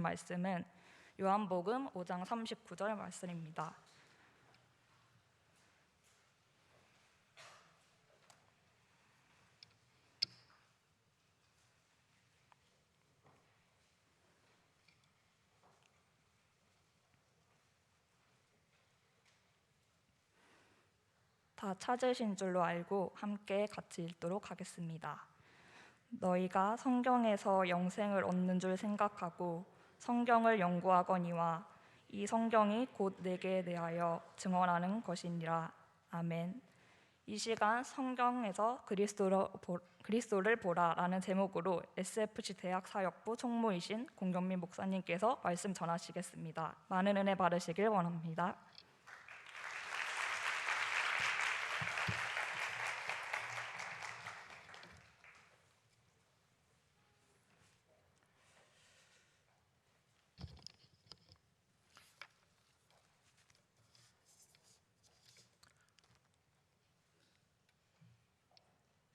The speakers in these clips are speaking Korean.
말씀은 요한복음 5장 39절 말씀입니다. 다 찾으신 줄로 알고 함께 같이 읽도록 하겠습니다. 너희가 성경에서 영생을 얻는 줄 생각하고 성경을 연구하거니와 이 성경이 곧 내게 대하여 증언하는 것이니라. 아멘. 이 시간 성경에서 그리스도를 보라라는 제목으로 SFC 대학 사역부 총무이신 공경민 목사님께서 말씀 전하시겠습니다. 많은 은혜 받으시길 원합니다.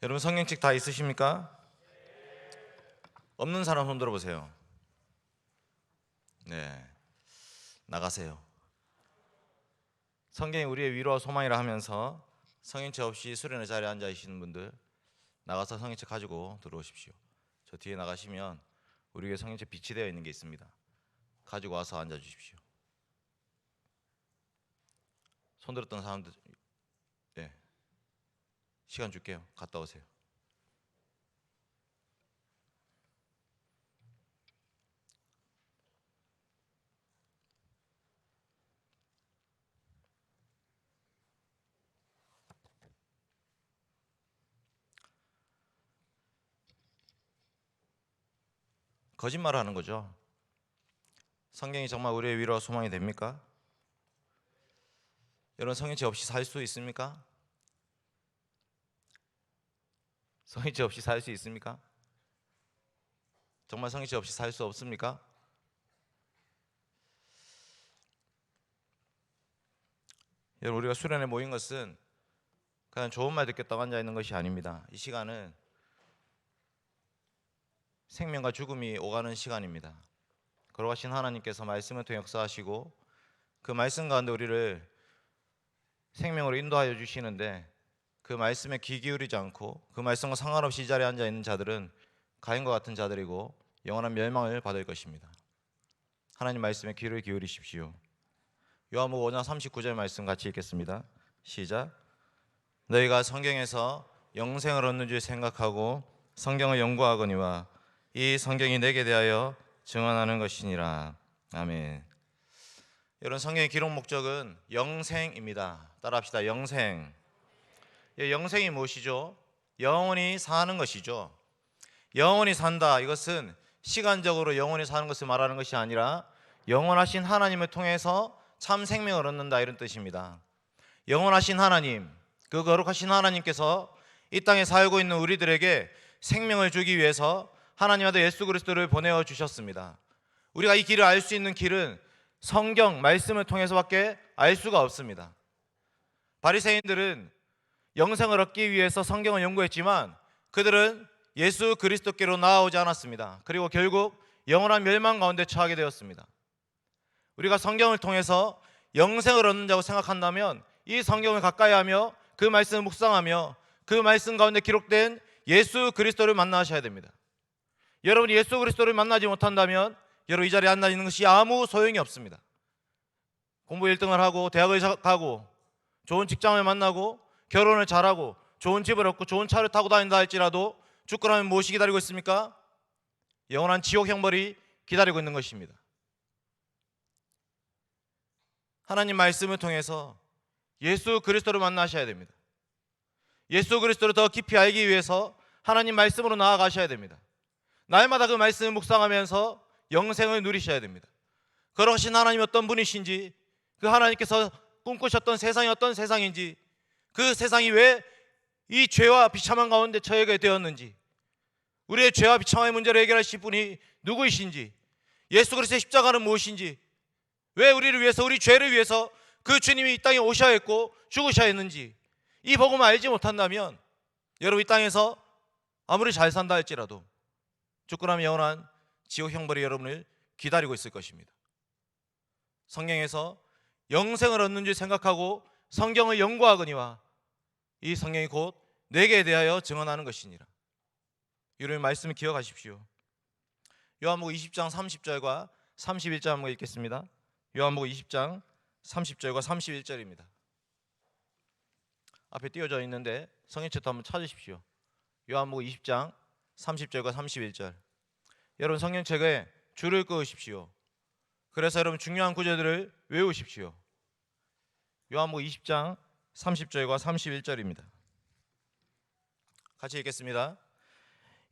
여러분 성경책 다 있으십니까? 없는 사람 손 들어보세요. 네, 나가세요. 성경이 우리의 위로와 소망이라 하면서 성경책 없이 수련회 자리에 앉아 계시는 분들 나가서 성경책 가지고 들어오십시오. 저 뒤에 나가시면 우리 교회 성경책 비치되어 있는 게 있습니다. 가지고 와서 앉아 주십시오. 손 들었던 사람들, 네, 시간 줄게요. 갔다 오세요. 거짓말을 하는 거죠. 성경이 정말 우리의 위로와 소망이 됩니까? 여러분 성경책 없이 살 수 있습니까? 성경책 없이 살 수 있습니까? 정말 성경책 없이 살 수 없습니까? 여러분 우리가 수련회 모인 것은 그냥 좋은 말 듣겠다고 앉아 있는 것이 아닙니다. 이 시간은 생명과 죽음이 오가는 시간입니다. 걸어가신 하나님께서 말씀을 통해 역사하시고 그 말씀 가운데 우리를 생명으로 인도하여 주시는데 그 말씀에 귀 기울이지 않고 그 말씀과 상관없이 이 자리에 앉아 있는 자들은 가인과 같은 자들이고 영원한 멸망을 받을 것입니다. 하나님 말씀에 귀를 기울이십시오. 요한복음 5장 39절 말씀 같이 읽겠습니다. 시작. 너희가 성경에서 영생을 얻는 줄 생각하고 성경을 연구하거니와 이 성경이 내게 대하여 증언하는 것이니라. 아멘. 여러분 성경의 기록 목적은 영생입니다. 따라합시다. 영생. 영생이 무엇이죠? 영원히 사는 것이죠. 영원히 산다. 이것은 시간적으로 영원히 사는 것을 말하는 것이 아니라 영원하신 하나님을 통해서 참 생명을 얻는다 이런 뜻입니다. 영원하신 하나님, 그 거룩하신 하나님께서 이 땅에 살고 있는 우리들에게 생명을 주기 위해서 하나님 아들 예수 그리스도를 보내어 주셨습니다. 우리가 이 길을 알 수 있는 길은 성경 말씀을 통해서밖에 알 수가 없습니다. 바리새인들은 영생을 얻기 위해서 성경을 연구했지만 그들은 예수 그리스도께로 나아오지 않았습니다. 그리고 결국 영원한 멸망 가운데 처하게 되었습니다. 우리가 성경을 통해서 영생을 얻는다고 생각한다면 이 성경을 가까이 하며 그 말씀을 묵상하며 그 말씀 가운데 기록된 예수 그리스도를 만나셔야 됩니다. 여러분이 예수 그리스도를 만나지 못한다면 여러분 이 자리에 앉아 있는 것이 아무 소용이 없습니다. 공부 1등을 하고 대학을 가고 좋은 직장을 만나고 결혼을 잘하고 좋은 집을 얻고 좋은 차를 타고 다닌다 할지라도 죽고 나면 무엇이 기다리고 있습니까? 영원한 지옥 형벌이 기다리고 있는 것입니다. 하나님 말씀을 통해서 예수 그리스도를 만나셔야 됩니다. 예수 그리스도를 더 깊이 알기 위해서 하나님 말씀으로 나아가셔야 됩니다. 날마다 그 말씀을 묵상하면서 영생을 누리셔야 됩니다. 그러신 하나님이 어떤 분이신지, 그 하나님께서 꿈꾸셨던 세상이 어떤 세상인지, 그 세상이 왜 이 죄와 비참한 가운데 처하게 되었는지, 우리의 죄와 비참한 문제를 해결하실 분이 누구이신지, 예수 그리스도의 십자가는 무엇인지, 왜 우리를 위해서, 우리 죄를 위해서 그 주님이 이 땅에 오셔야 했고 죽으셔야 했는지 이 복음을 알지 못한다면 여러분 이 땅에서 아무리 잘 산다 할지라도 죽고 나면 영원한 지옥 형벌이 여러분을 기다리고 있을 것입니다. 성경에서 영생을 얻는 줄 생각하고 성경을 연구하거니와 이 성경이 곧 내게 대하여 증언하는 것이니라. 이런 말씀을 기억하십시오. 요한복음 20장 30절과 31절 한번 읽겠습니다. 요한복음 20장 30절과 31절입니다. 앞에 띄어져 있는데 성경책도 한번 찾으십시오. 요한복음 20장 30절과 31절. 여러분 성경책에 줄을 그으십시오. 그래서 여러분 중요한 구절들을 외우십시오. 요한복음 20장 30절과 31절입니다. 같이 읽겠습니다.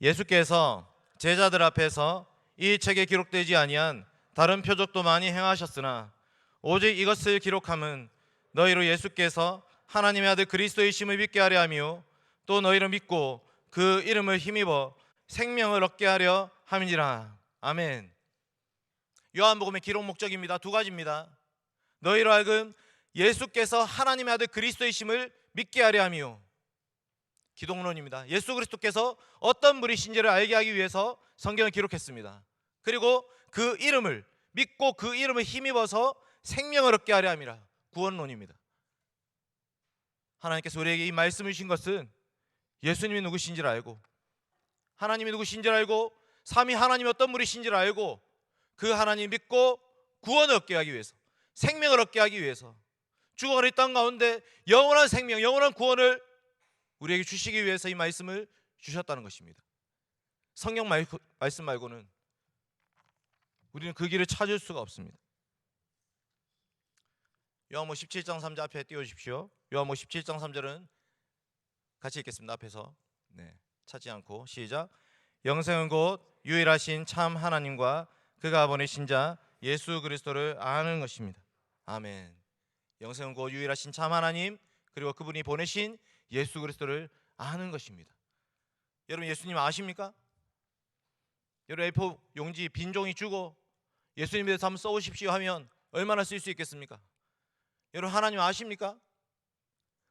예수께서 제자들 앞에서 이 책에 기록되지 아니한 다른 표적도 많이 행하셨으나 오직 이것을 기록함은 너희로 예수께서 하나님의 아들 그리스도이심을 믿게 하려 하며 또 너희로 믿고 그 이름을 힘입어 생명을 얻게 하려 함이니라. 아멘. 요한복음의 기록 목적입니다. 두 가지입니다. 너희로 하여금 예수께서 하나님의 아들 그리스도이심을 믿게 하려 하며, 기독론입니다. 예수 그리스도께서 어떤 분이신지를 알게 하기 위해서 성경을 기록했습니다. 그리고 그 이름을 믿고 그 이름을 힘입어서 생명을 얻게 하려 함이라. 구원론입니다. 하나님께서 우리에게 이 말씀을 주신 것은 예수님이 누구신지를 알고, 하나님이 누구신지를 알고, 삼위 하나님이 어떤 분이신지를 알고, 그 하나님 믿고 구원을 얻게 하기 위해서, 생명을 얻게 하기 위해서, 죽어가는 이 땅 가운데 영원한 생명, 영원한 구원을 우리에게 주시기 위해서 이 말씀을 주셨다는 것입니다. 성경 말씀 말고는 우리는 그 길을 찾을 수가 없습니다. 요한복음 17장 3절 앞에 띄워주십시오. 요한복음 17장 3절은 같이 읽겠습니다. 앞에서 찾지 않고 시작. 영생은 곧 유일하신 참 하나님과 그가 보내신 자 예수 그리스도를 아는 것입니다. 아멘. 영생은 곧 유일하신 참 하나님, 그리고 그분이 보내신 예수 그리스도를 아는 것입니다. 여러분 예수님 아십니까? 여러분 A4 용지 빈 종이 주고 예수님에 대해서 한번 써오십시오 하면 얼마나 쓸 수 있겠습니까? 여러분 하나님 아십니까?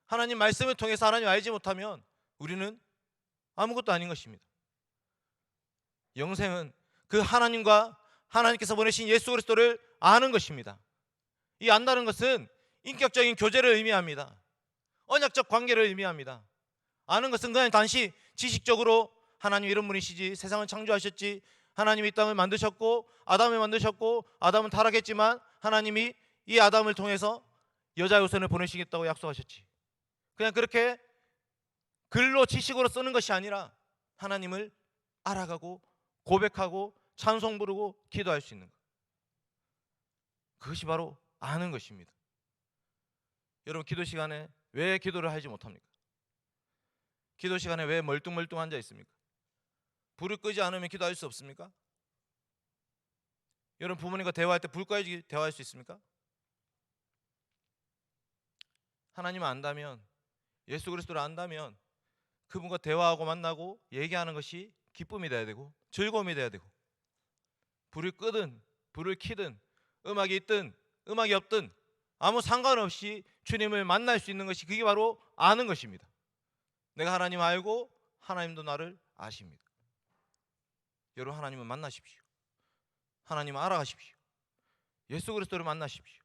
하나님 말씀을 통해서 하나님 알지 못하면 우리는 아무것도 아닌 것입니다. 영생은 그 하나님과 하나님께서 보내신 예수 그리스도를 아는 것입니다. 이 안다는 것은 인격적인 교제를 의미합니다. 언약적 관계를 의미합니다. 아는 것은 그냥 단지 지식적으로 하나님 이런 분이시지, 세상을 창조하셨지, 하나님이 이 땅을 만드셨고 아담을 만드셨고 아담은 타락했지만 하나님이 이 아담을 통해서 여자 요선을 보내시겠다고 약속하셨지, 그냥 그렇게 글로 지식으로 쓰는 것이 아니라 하나님을 알아가고 고백하고 찬송 부르고 기도할 수 있는 것, 그것이 바로 아는 것입니다. 여러분 기도 시간에 왜 기도를 하지 못합니까? 기도 시간에 왜 멀뚱멀뚱 앉아 있습니까? 불을 끄지 않으면 기도할 수 없습니까? 여러분 부모님과 대화할 때 불 꺼야지 대화할 수 있습니까? 하나님을 안다면, 예수 그리스도를 안다면 그분과 대화하고 만나고 얘기하는 것이 기쁨이 돼야 되고 즐거움이 돼야 되고, 불을 끄든 불을 켜든 음악이 있든 음악이 없든 아무 상관없이 주님을 만날 수 있는 것이, 그게 바로 아는 것입니다. 내가 하나님 알고 하나님도 나를 아십니다. 여러분 하나님을 만나십시오. 하나님을 알아가십시오. 예수 그리스도를 만나십시오.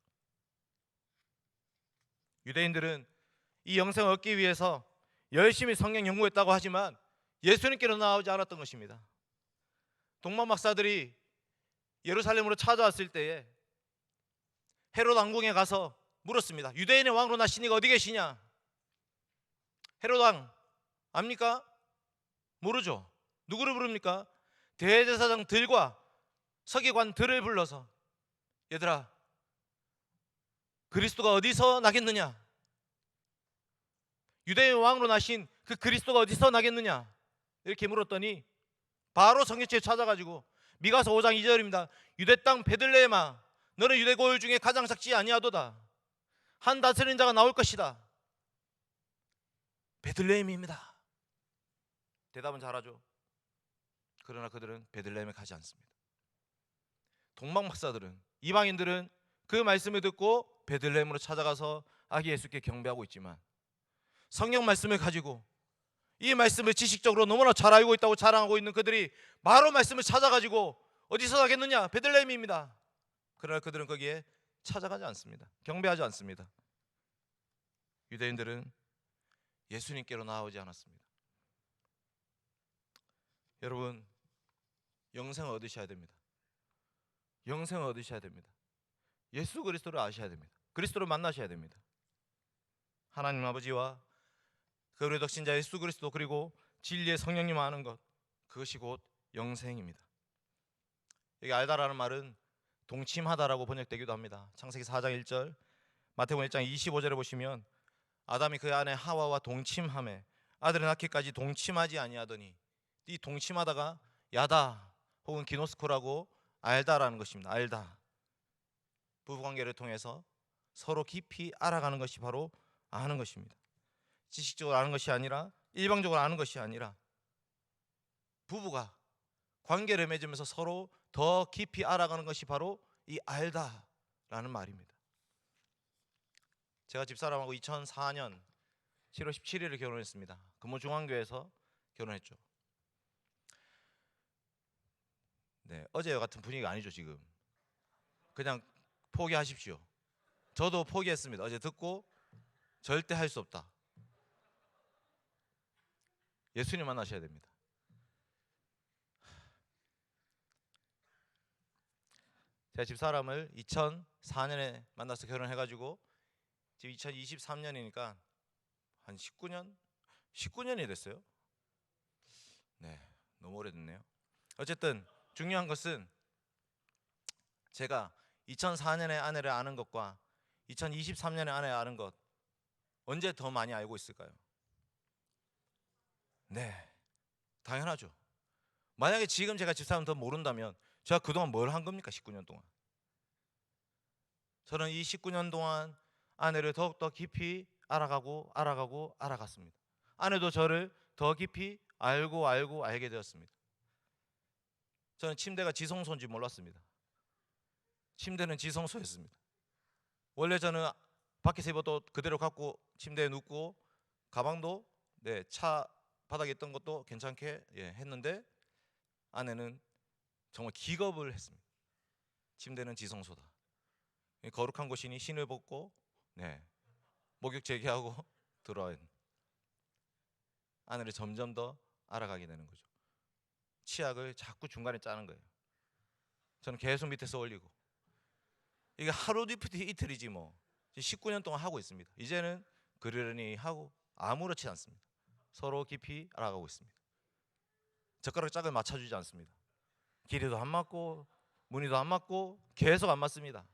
유대인들은 이 영생을 얻기 위해서 열심히 성경 연구했다고 하지만 예수님께로 나오지 않았던 것입니다. 동방 박사들이 예루살렘으로 찾아왔을 때에 헤롯 왕궁에 가서 물었습니다. 유대인의 왕으로 나신 이가 어디 계시냐? 헤롯 왕 압니까? 모르죠. 누구를 부릅니까? 대제사장들과 서기관들을 불러서, 얘들아 그리스도가 어디서 나겠느냐? 유대인 왕으로 나신 그 그리스도가 어디서 나겠느냐? 이렇게 물었더니 바로 성경책에 찾아가지고 미가서 5장 2절입니다. 유대 땅 베들레헴아, 너는 유대 고을 중에 가장 작지 아니하도다. 한 다스리는 자가 나올 것이다. 베들레헴입니다. 대답은 잘하죠. 그러나 그들은 베들레헴에 가지 않습니다. 동방 박사들은, 이방인들은 그 말씀을 듣고 베들레헴으로 찾아가서 아기 예수께 경배하고 있지만, 성경 말씀을 가지고 이 말씀을 지식적으로 너무나 잘 알고 있다고 자랑하고 있는 그들이 바로 말씀을 찾아가지고 어디서 나겠느냐? 베들레헴입니다. 그러나 그들은 거기에 찾아가지 않습니다. 경배하지 않습니다. 유대인들은 예수님께로 나아오지 않았습니다. 여러분, 영생을 얻으셔야 됩니다. 영생을 얻으셔야 됩니다. 예수 그리스도를 아셔야 됩니다. 그리스도를 만나셔야 됩니다. 하나님 아버지와 그 우리 독신자 예수 그리스도 그리고 진리의 성령님 아는 것, 그것이 곧 영생입니다. 여기 알다라는 말은 동침하다라고 번역되기도 합니다. 창세기 4장 1절, 마태복음 1장 25절에 보시면 아담이 그 아내 하와와 동침하매 아들을 낳기까지 동침하지 아니하더니, 이 동침하다가 야다 혹은 기노스코라고 알다라는 것입니다. 알다. 부부관계를 통해서 서로 깊이 알아가는 것이 바로 아는 것입니다. 지식적으로 아는 것이 아니라, 일방적으로 아는 것이 아니라, 부부가 관계를 맺으면서 서로 더 깊이 알아가는 것이 바로 이 알다라는 말입니다. 제가 집사람하고 2004년 7월 17일에 결혼했습니다. 금호중앙교회에서 결혼했죠. 네, 어제와 같은 분위기가 아니죠. 지금 그냥 포기하십시오. 저도 포기했습니다. 어제 듣고 절대 할 수 없다. 예수님 만나셔야 됩니다. 제가 집사람을 2004년에 만나서 결혼해가지고 지금 2023년이니까 한 19년이 됐어요. 네, 너무 오래됐네요. 어쨌든 중요한 것은 제가 2004년에 아내를 아는 것과 2023년에 아내를 아는 것, 언제 더 많이 알고 있을까요? 네, 당연하죠. 만약에 지금 제가 집사람 더 모른다면 제가 그동안 뭘 한 겁니까? 19년 동안. 저는 이 19년 동안 아내를 더욱더 깊이 알아갔습니다. 아내도 저를 더 깊이 알게 되었습니다. 저는 침대가 지성소인지 몰랐습니다. 침대는 지성소였습니다. 원래 저는 밖에서 입어도 그대로 갖고 침대에 눕고, 가방도 차 바닥에 있던 것도 괜찮게 했는데, 아내는 정말 기겁을 했습니다. 침대는 지성소다. 거룩한 곳이니 신을 벗고 목욕 재개하고 들어와야 됩니다. 아내를 점점 더 알아가게 되는 거죠. 치약을 자꾸 중간에 짜는 거예요. 저는 계속 밑에서 올리고, 이게 하루 이틀이지 뭐 19년 동안 하고 있습니다. 이제는 그러려니 하고 아무렇지 않습니다. 서로 깊이 알아가고 있습니다. 젓가락 짝을 맞춰주지 않습니다. 길이도 안 맞고 무늬도 안 맞고 계속 안 맞습니다.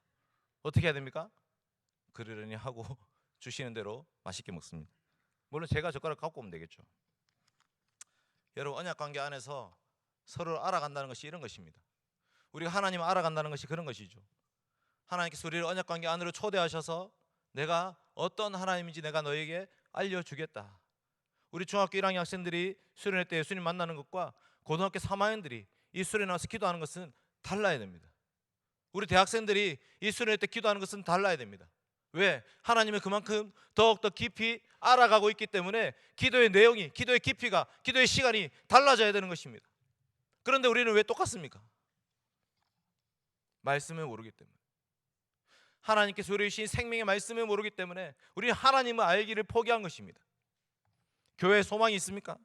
어떻게 해야 됩니까? 그러려니 하고 주시는 대로 맛있게 먹습니다. 물론 제가 젓가락 갖고 오면 되겠죠. 여러분, 언약관계 안에서 서로를 알아간다는 것이 이런 것입니다. 우리가 하나님을 알아간다는 것이 그런 것이죠. 하나님께서 우리를 언약관계 안으로 초대하셔서 내가 어떤 하나님인지 내가 너에게 알려주겠다. 우리 중학교 1학년 학생들이 수련회 때 예수님 만나는 것과 고등학교 3학년들이 이 수련회 와서 기도하는 것은 달라야 됩니다. 우리 대학생들이 이 수련회 때 기도하는 것은 달라야 됩니다. 왜? 하나님을 그만큼 더욱더 깊이 알아가고 있기 때문에 기도의 내용이, 기도의 깊이가, 기도의 시간이 달라져야 되는 것입니다. 그런데 우리는 왜 똑같습니까? 말씀을 모르기 때문에. 하나님께서 우리 주신 생명의 말씀을 모르기 때문에 우리는 하나님을 알기를 포기한 것입니다. 교회에 소망이 있습니까?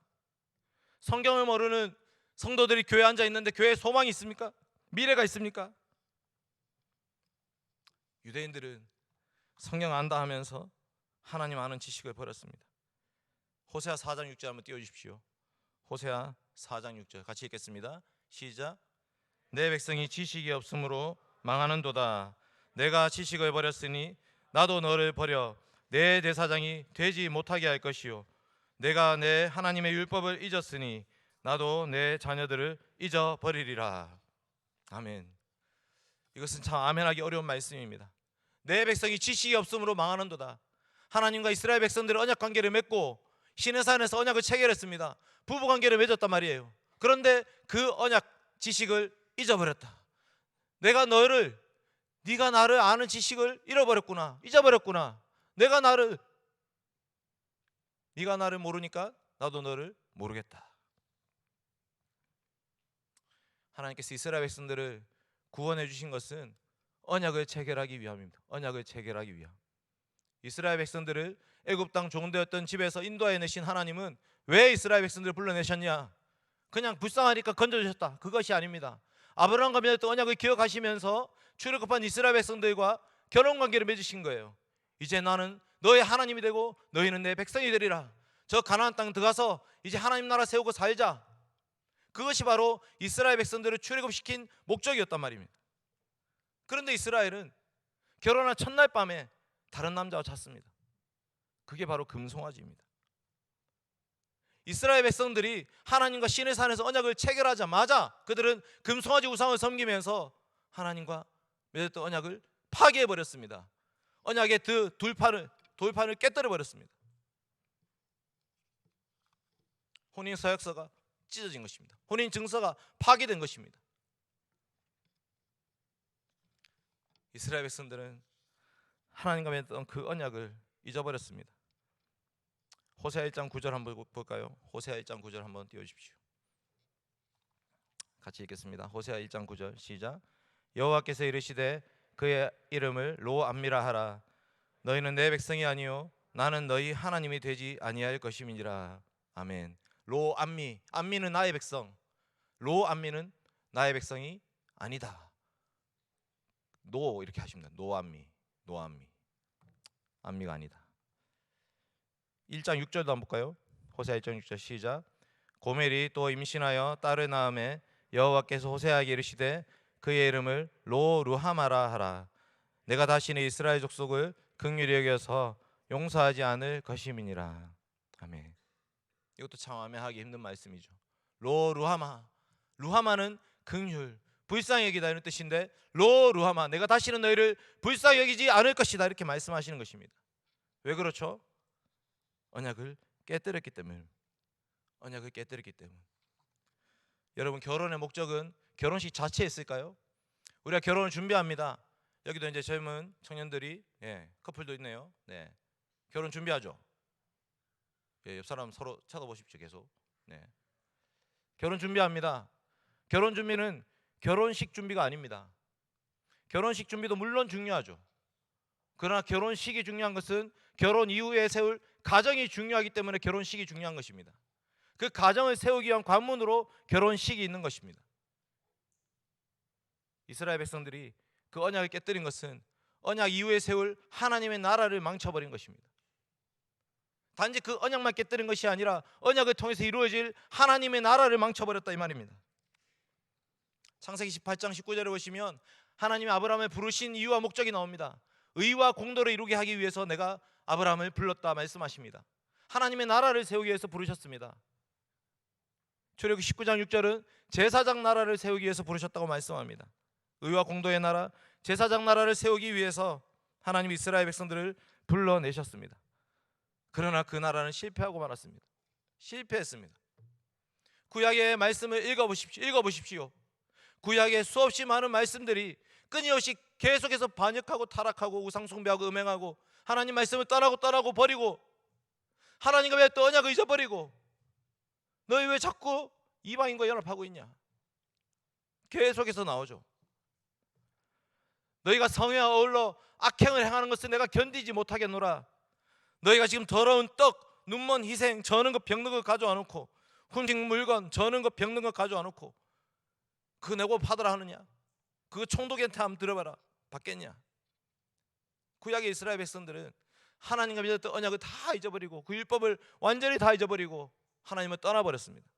성경을 모르는 성도들이 교회에 앉아 있는데 교회에 소망이 있습니까? 미래가 있습니까? 유대인들은 성경 안다 하면서 하나님 아는 지식을 버렸습니다. 호세아 4장 6절 한번 띄워주십시오. 호세아 4장 6절 같이 읽겠습니다. 시작. 내 백성이 지식이 없으므로 망하는도다. 내가 지식을 버렸으니 나도 너를 버려 내 제사장이 되지 못하게 할 것이요, 내가 내 하나님의 율법을 잊었으니 나도 내 자녀들을 잊어버리리라. 아멘. 이것은 참 아멘하기 어려운 말씀입니다. 내 백성이 지식이 없으므로 망하는도다. 하나님과 이스라엘 백성들은 언약 관계를 맺고 시내산에서 언약을 체결했습니다. 부부 관계를 맺었단 말이에요. 그런데 그 언약 지식을 잊어버렸다. 네가 나를 아는 지식을 잃어버렸구나. 잊어버렸구나. 네가 나를 모르니까 나도 너를 모르겠다. 하나님께서 이스라엘 백성들을 구원해 주신 것은 언약을 체결하기 위함입니다. 언약을 체결하기 위함. 이스라엘 백성들을 애굽 땅 종되었던 집에서 인도해 내신 하나님은 왜 이스라엘 백성들을 불러내셨냐? 그냥 불쌍하니까 건져주셨다. 그것이 아닙니다. 아브라함과 맺었던 언약을 기억하시면서 출애굽한 이스라엘 백성들과 결혼관계를 맺으신 거예요. 이제 나는 너의 하나님이 되고 너희는 내 백성이 되리라. 저 가나안 땅 들어가서 이제 하나님 나라 세우고 살자. 그것이 바로 이스라엘 백성들을 출애굽시킨 목적이었단 말입니다. 그런데 이스라엘은 결혼한 첫날 밤에 다른 남자와 잤습니다. 그게 바로 금송아지입니다. 이스라엘 백성들이 하나님과 시내 산에서 언약을 체결하자마자 그들은 금송아지 우상을 섬기면서 하나님과 맺었던 언약을 파괴해버렸습니다. 언약의 돌판을 깨뜨려 버렸습니다. 혼인 서약서가 찢어진 것입니다. 혼인 증서가 파괴된 것입니다. 이스라엘 백성들은 하나님과 맺었던 그 언약을 잊어버렸습니다. 호세아 1장 9절 한번 볼까요? 호세아 1장 9절 한번 띄워주십시오. 같이 읽겠습니다. 호세아 1장 9절 시작. 여호와께서 이르시되 그의 이름을 로암미라 하라. 너희는 내 백성이 아니요 나는 너희 하나님이 되지 아니할 것임이니라. 아멘. 로암미, 암미는 나의 백성. 로암미는 나의 백성이 아니다. 노 이렇게 하십니다. 노암미, 노암미, 암미가 아니다. 1장 6절도 한번 볼까요? 호세아 1장 6절 시작. 고멜이 또 임신하여 딸을 낳음에 여호와께서 호세아에게 이르시되 그의 이름을 로루하마라 하라. 내가 다시는 이스라엘 족속을 긍휼히 여겨서 용서하지 않을 것임이니라. 아멘. 이것도 참 아멘하기 힘든 말씀이죠. 로루하마, 루하마는 긍휼, 불쌍히 여기다 이런 뜻인데 로루하마, 내가 다시는 너희를 불쌍히 여기지 않을 것이다 이렇게 말씀하시는 것입니다. 왜 그렇죠? 언약을 깨뜨렸기 때문에. 언약을 깨뜨렸기 때문에. 여러분, 결혼의 목적은 결혼식 자체에 있을까요? 우리가 결혼을 준비합니다. 여기도 이제 젊은 청년들이 커플도 있네요. 네, 결혼 준비하죠. 옆 사람 서로 쳐다보십시오. 계속. 네, 결혼 준비합니다. 결혼 준비는 결혼식 준비가 아닙니다. 결혼식 준비도 물론 중요하죠. 그러나 결혼식이 중요한 것은 결혼 이후에 세울 가정이 중요하기 때문에 결혼식이 중요한 것입니다. 그 가정을 세우기 위한 관문으로 결혼식이 있는 것입니다. 이스라엘 백성들이 그 언약을 깨뜨린 것은 언약 이후에 세울 하나님의 나라를 망쳐버린 것입니다. 단지 그 언약만 깨뜨린 것이 아니라 언약을 통해서 이루어질 하나님의 나라를 망쳐버렸다 이 말입니다. 창세기 18장 19절에 보시면 하나님이 아브라함을 부르신 이유와 목적이 나옵니다. 의와 공도를 이루게 하기 위해서 내가 아브라함을 불렀다 말씀하십니다. 하나님의 나라를 세우기 위해서 부르셨습니다. 출애굽기 19장 6절은 제사장 나라를 세우기 위해서 부르셨다고 말씀합니다. 의와 공도의 나라, 제사장 나라를 세우기 위해서 하나님이 이스라엘 백성들을 불러내셨습니다. 그러나 그 나라는 실패하고 말았습니다. 실패했습니다. 구약의 말씀을 읽어보십시오. 구약의 수없이 많은 말씀들이 끊임없이 계속해서 반역하고 타락하고 우상숭배하고 음행하고 하나님 말씀을 떠나고 버리고 하나님과 맺었던 언약을 잊어버리고 너희 왜 자꾸 이방인과 연합하고 있냐? 계속해서 나오죠. 너희가 성회와 어울러 악행을 행하는 것을 내가 견디지 못하겠노라. 너희가 지금 더러운 떡, 눈먼 희생, 저는 것 병든 것 가져와 놓고 훔친 물건, 저는 것 병든 것 가져와 놓고 그거 내고 받으라 하느냐? 그거 총독한테 한번 들어봐라. 받겠냐? 구약의 이스라엘 백성들은 하나님과 맺었던 언약을 다 잊어버리고 그 율법을 완전히 다 잊어버리고 하나님을 떠나버렸습니다.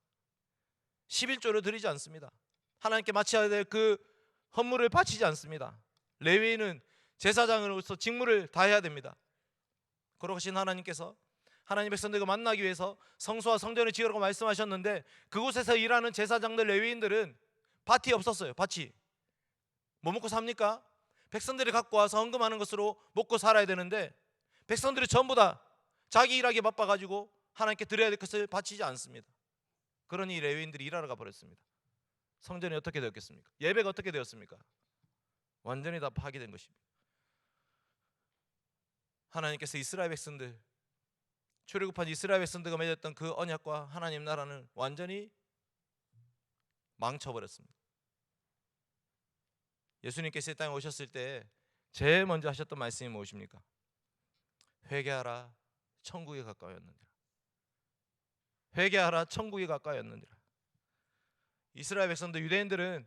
11조를 드리지 않습니다. 하나님께 바쳐야 될 그 헌물을 바치지 않습니다. 레위인은 제사장으로서 직무를 다해야 됩니다. 그러신 하나님께서 하나님 백성들과 만나기 위해서 성소와 성전을 지으라고 말씀하셨는데 그곳에서 일하는 제사장들 레위인들은 밭이 없었어요. 밭이. 뭐 먹고 삽니까? 백성들이 갖고 와서 헌금하는 것으로 먹고 살아야 되는데 백성들이 전부 다 자기 일하기에 바빠가지고 하나님께 드려야 될 것을 바치지 않습니다. 그러니 레위인들이 일하러 가버렸습니다. 성전이 어떻게 되었겠습니까? 예배가 어떻게 되었습니까? 완전히 다 파괴된 것입니다. 하나님께서 이스라엘 백성들, 출애굽한 이스라엘 백성들과 맺었던 그 언약과 하나님 나라는 완전히 망쳐버렸습니다. 예수님께서 이 땅에 오셨을 때 제일 먼저 하셨던 말씀이 무엇입니까? 회개하라, 천국이 가까웠느니라. 회개하라, 천국이 가까웠느니라. 이스라엘 백성들, 유대인들은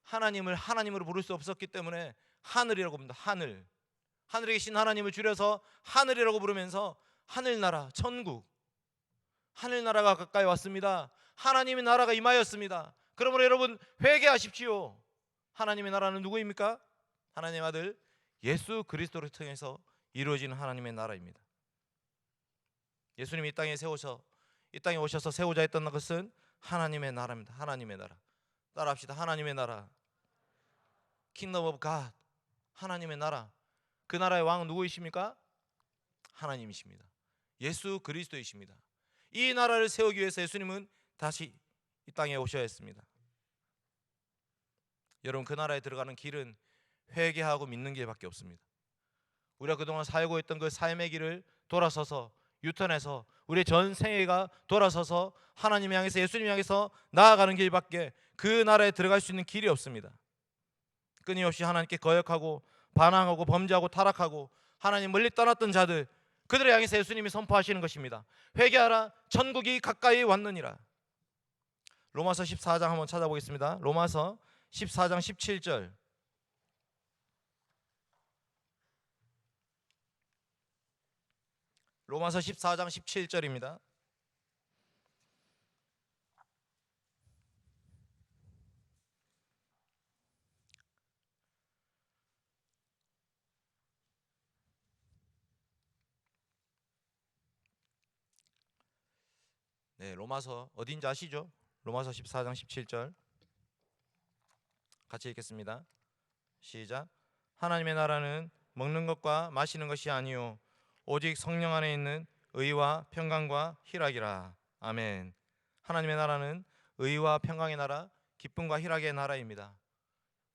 하나님을 하나님으로 부를 수 없었기 때문에 하늘이라고 부릅니다. 하늘에 계신 하나님을 줄여서 하늘이라고 부르면서 하늘나라, 천국, 하늘나라가 가까이 왔습니다. 하나님의 나라가 임하였습니다. 그러므로 여러분 회개하십시오. 하나님의 나라는 누구입니까? 하나님의 아들 예수 그리스도를 통해서 이루어지는 하나님의 나라입니다. 예수님이 이 땅에 오셔서 세우자 했던 것은 하나님의 나라입니다. 하나님의 나라. 따라합시다. 하나님의 나라. Kingdom of God. 하나님의 나라. 그 나라의 왕은 누구이십니까? 하나님이십니다. 예수 그리스도이십니다. 이 나라를 세우기 위해서 예수님은 다시 이 땅에 오셔야 했습니다. 여러분, 그 나라에 들어가는 길은 회개하고 믿는 길밖에 없습니다. 우리가 그동안 살고 있던 그 삶의 길을 돌아서서 유턴해서 우리의 전 생애가 돌아서서 하나님 향해서, 예수님 향해서 나아가는 길밖에 그 나라에 들어갈 수 있는 길이 없습니다. 끊임없이 하나님께 거역하고 반항하고 범죄하고 타락하고 하나님 멀리 떠났던 자들, 그들을 향해서 예수님이 선포하시는 것입니다. 회개하라, 천국이 가까이 왔느니라. 로마서 14장 한번 찾아보겠습니다. 로마서 14장 17절. 로마서 14장 17절입니다. 네, 로마서 어딘지 아시죠? 로마서 14장 17절 같이 읽겠습니다. 시작. 하나님의 나라는 먹는 것과 마시는 것이 아니요 오직 성령 안에 있는 의와 평강과 희락이라. 아멘. 하나님의 나라는 의와 평강의 나라, 기쁨과 희락의 나라입니다.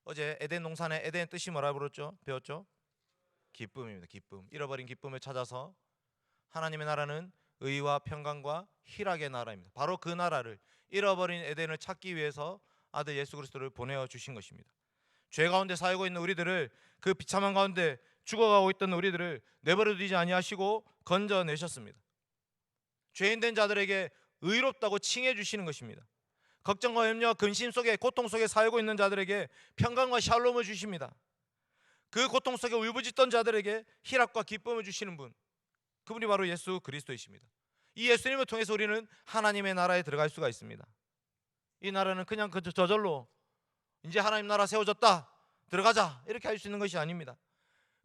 어제 에덴 동산의 에덴 뜻이 뭐라 배웠죠? 기쁨입니다. 기쁨. 잃어버린 기쁨을 찾아서 하나님의 나라는 의와 평강과 희락의 나라입니다. 바로 그 나라를, 잃어버린 에덴을 찾기 위해서 아들 예수 그리스도를 보내어 주신 것입니다. 죄 가운데 살고 있는 우리들을, 그 비참한 가운데 죽어가고 있던 우리들을 내버려 두지 아니하시고 건져내셨습니다. 죄인 된 자들에게 의롭다고 칭해 주시는 것입니다. 걱정과 염려와 근심 속에, 고통 속에 살고 있는 자들에게 평강과 샬롬을 주십니다. 그 고통 속에 울부짖던 자들에게 희락과 기쁨을 주시는 분, 그분이 바로 예수 그리스도이십니다. 이 예수님을 통해서 우리는 하나님의 나라에 들어갈 수가 있습니다. 이 나라는 그냥 저절로 이제 하나님 나라 세워졌다, 들어가자, 이렇게 할 수 있는 것이 아닙니다.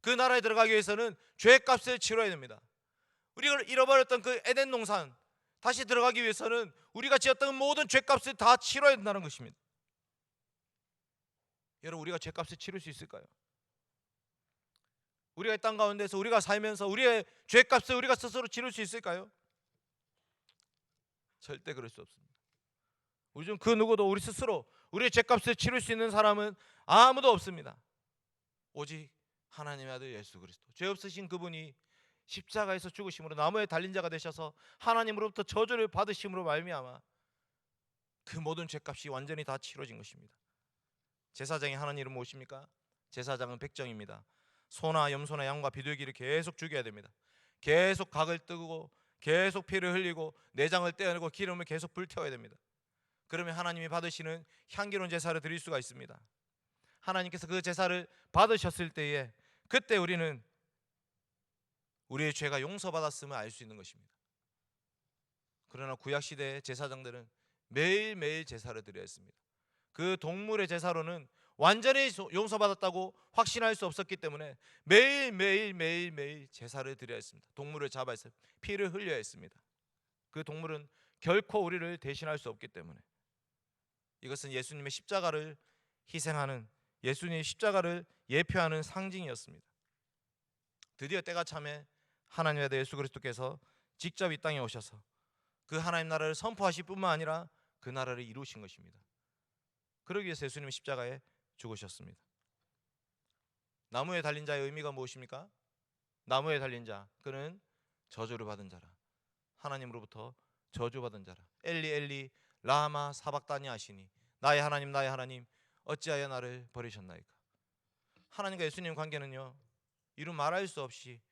그 나라에 들어가기 위해서는 죄값을 치러야 됩니다. 우리가 잃어버렸던 그 에덴 동산, 다시 들어가기 위해서는 우리가 지었던 모든 죄값을 다 치러야 된다는 것입니다. 여러분, 우리가 죄값을 치를 수 있을까요? 우리가 이 땅 가운데서 우리가 살면서 우리의 죄값을 우리가 스스로 치를 수 있을까요? 절대 그럴 수 없습니다. 우리 중 그 누구도 우리 스스로 우리의 죄값을 치를 수 있는 사람은 아무도 없습니다. 오직 하나님의 아들 예수 그리스도, 죄 없으신 그분이 십자가에서 죽으심으로 나무에 달린 자가 되셔서 하나님으로부터 저주를 받으심으로 말미암아 그 모든 죄값이 완전히 다 치러진 것입니다. 제사장이 하는 일은 무엇입니까? 제사장은 백정입니다. 소나 염소나 양과 비둘기를 계속 죽여야 됩니다. 계속 각을 뜨고 계속 피를 흘리고 내장을 떼어내고 기름을 계속 불태워야 됩니다. 그러면 하나님이 받으시는 향기로운 제사를 드릴 수가 있습니다. 하나님께서 그 제사를 받으셨을 때에 그때 우리는 우리의 죄가 용서받았음을 알 수 있는 것입니다. 그러나 구약시대의 제사장들은 매일매일 제사를 드려야 했습니다. 그 동물의 제사로는 완전히 용서받았다고 확신할 수 없었기 때문에 매일 제사를 드려야 했습니다. 동물을 잡아서 피를 흘려야 했습니다. 그 동물은 결코 우리를 대신할 수 없기 때문에 이것은 예수님의 십자가를 희생하는, 예수님의 십자가를 예표하는 상징이었습니다. 드디어 때가 참에 하나님의 아들 예수 그리스도께서 직접 이 땅에 오셔서 그 하나님 나라를 선포하실 뿐만 아니라 그 나라를 이루신 것입니다. 그러기 위해서 예수님은 십자가에 죽으셨습니다. 나무에 달린 자의 의미가 무엇입니까? 나무에 달린 자, 그는 저주를 받은 자라, 하나님으로부터 저주받은 자라. 엘리 엘리 라마 사박다니 하시니, 나의 하나님 어찌하여 나를 버리셨나이까. 하나님과 예수님 관계는요, 이루 말할 수 없이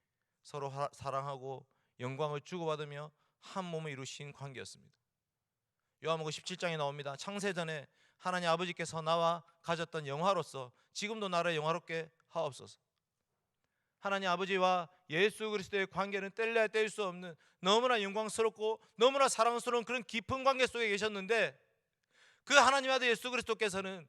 서로 사랑하고 영광을 주고받으며 한 몸을 이루신 관계였습니다. 요한복음 17장에 나옵니다. 창세전에 하나님 아버지께서 나와 가졌던 영화로서 지금도 나를 영화롭게 하옵소서. 하나님 아버지와 예수 그리스도의 관계는 뗄래야 뗄 수 없는 너무나 영광스럽고 너무나 사랑스러운 그런 깊은 관계 속에 계셨는데, 그 하나님 아들 예수 그리스도께서는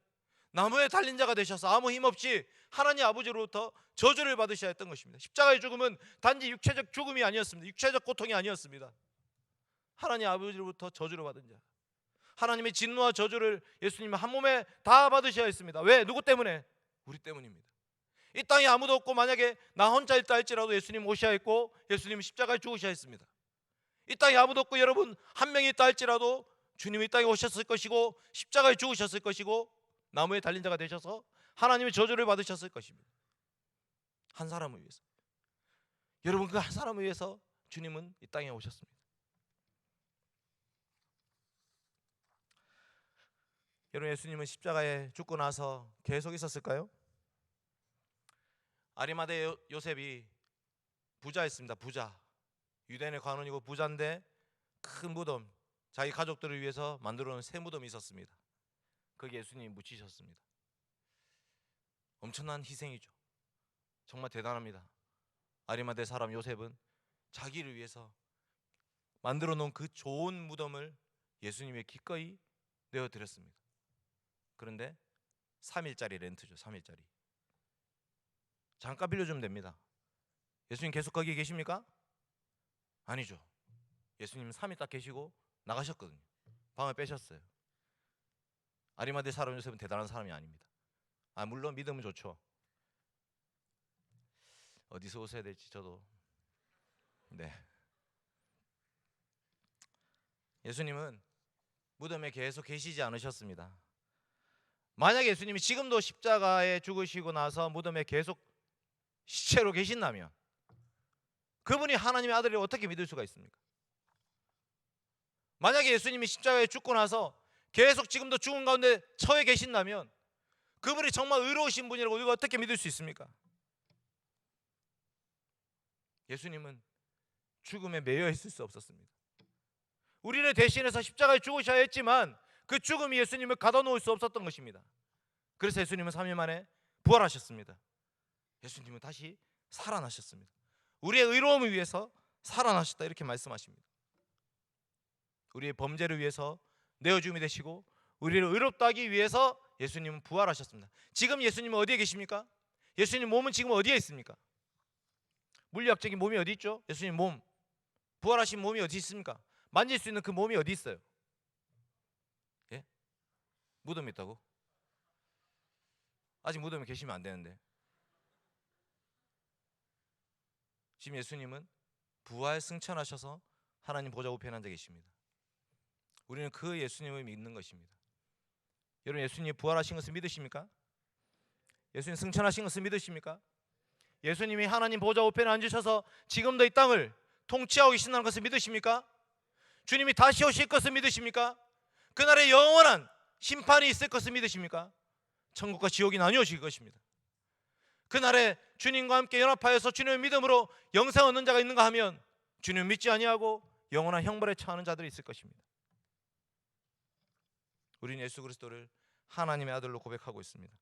나무에 달린 자가 되셔서 아무 힘 없이 하나님 아버지로부터 저주를 받으셔야 했던 것입니다. 십자가의 죽음은 단지 육체적 죽음이 아니었습니다. 육체적 고통이 아니었습니다. 하나님 아버지로부터 저주를 받은 자, 하나님의 진노와 저주를 예수님은 한 몸에 다 받으셔야 했습니다. 왜? 누구 때문에? 우리 때문입니다. 이 땅에 아무도 없고 만약에 나 혼자 있다 할지라도 예수님 오셔야 했고 예수님은 십자가에 죽으셔야 했습니다. 이 땅에 아무도 없고 여러분 한 명이 있다 할지라도 주님이 이 땅에 오셨을 것이고 십자가에 죽으셨을 것이고 나무에 달린 자가 되셔서 하나님의 저주를 받으셨을 것입니다. 한 사람을 위해서. 여러분, 그 한 사람을 위해서 주님은 이 땅에 오셨습니다. 여러분, 예수님은 십자가에 죽고 나서 계속 있었을까요? 아리마대 요셉이 부자였습니다. 부자. 유대인의 관원이고 부자인데 큰 무덤, 자기 가족들을 위해서 만들어 놓은 새 무덤이 있었습니다. 거기에 예수님이 묻히셨습니다. 엄청난 희생이죠. 정말 대단합니다. 아리마대 사람 요셉은 자기를 위해서 만들어 놓은 그 좋은 무덤을 예수님의 기꺼이 내어드렸습니다. 그런데 3일짜리 렌트죠. 3일짜리. 잠깐 빌려주면 됩니다. 예수님 계속 거기 계십니까? 아니죠. 예수님은 3일 딱 계시고 나가셨거든요. 방을 빼셨어요. 아리마대 사람 요셉은 대단한 사람이 아닙니다. 물론 믿음은 좋죠. 어디서 웃어야 될지 저도. 네. 예수님은 무덤에 계속 계시지 않으셨습니다. 만약 예수님이 지금도 십자가에 죽으시고 나서 무덤에 계속 시체로 계신다면 그분이 하나님의 아들을 어떻게 믿을 수가 있습니까? 만약에 예수님이 십자가에 죽고 나서 계속 지금도 죽은 가운데 처해 계신다면 그분이 정말 의로우신 분이라고 우리가 어떻게 믿을 수 있습니까? 예수님은 죽음에 매여 있을 수 없었습니다. 우리를 대신해서 십자가에 죽으셔야 했지만 그 죽음이 예수님을 가둬놓을 수 없었던 것입니다. 그래서 예수님은 3일 만에 부활하셨습니다. 예수님은 다시 살아나셨습니다. 우리의 의로움을 위해서 살아나셨다, 이렇게 말씀하십니다. 우리의 범죄를 위해서 내어줌이 되시고 우리를 의롭다 하기 위해서 예수님은 부활하셨습니다. 지금 예수님은 어디에 계십니까? 예수님 몸은 지금 어디에 있습니까? 물리학적인 몸이 어디 있죠? 예수님 몸, 부활하신 몸이 어디 있습니까? 만질 수 있는 그 몸이 어디 있어요? 예? 무덤에 있다고? 아직 무덤에 계시면 안 되는데. 지금 예수님은 부활 승천하셔서 하나님 보좌 우편에 앉아 계십니다. 우리는 그 예수님을 믿는 것입니다. 여러분, 예수님이 부활하신 것을 믿으십니까? 예수님 승천하신 것을 믿으십니까? 예수님이 하나님 보좌 우편에 앉으셔서 지금도 이 땅을 통치하고 계신다는 것을 믿으십니까? 주님이 다시 오실 것을 믿으십니까? 그날에 영원한 심판이 있을 것을 믿으십니까? 천국과 지옥이 나뉘어질 것입니다. 그날에 주님과 함께 연합하여서 주님의 믿음으로 영생 얻는 자가 있는가 하면 주님을 믿지 아니하고 영원한 형벌에 처하는 자들이 있을 것입니다. 우리는 예수 그리스도를 하나님의 아들로 고백하고 있습니다.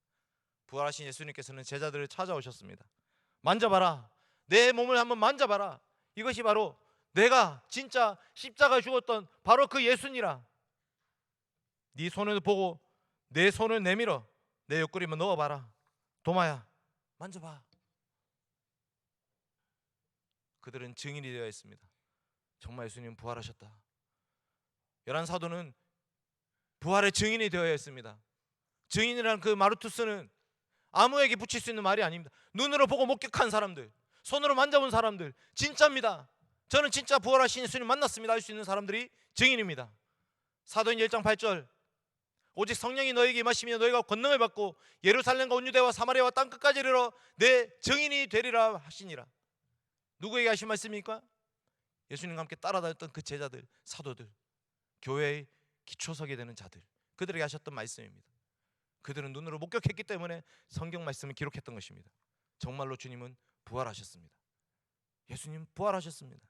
부활하신 예수님께서는 제자들을 찾아오셨습니다. 만져봐라, 내 몸을 한번 만져봐라. 이것이 바로 내가 진짜 십자가에 죽었던 바로 그 예수니라. 네 손을 보고 내 손을 내밀어 내 옆구리만 넣어봐라. 도마야, 만져봐. 그들은 증인이 되어 있습니다. 정말 예수님 부활하셨다. 11사도는 부활의 증인이 되어야 했습니다. 증인이라는 그 마르투스는 아무에게 붙일 수 있는 말이 아닙니다. 눈으로 보고 목격한 사람들, 손으로 만져본 사람들, 진짜입니다. 저는 진짜 부활하신 예수님 만났습니다 할 수 있는 사람들이 증인입니다. 사도행전 1장 8절, 오직 성령이 너에게 임하시면 너희가 권능을 받고 예루살렘과 온 유대와 사마리아와 땅끝까지 이르러 내 증인이 되리라 하시니라. 누구에게 하신 말씀입니까? 예수님과 함께 따라다녔던 그 제자들, 사도들, 교회의 기초석이 되는 자들, 그들에게 하셨던 말씀입니다. 그들은 눈으로 목격했기 때문에 성경 말씀을 기록했던 것입니다. 정말로 주님은 부활하셨습니다. 예수님 부활하셨습니다.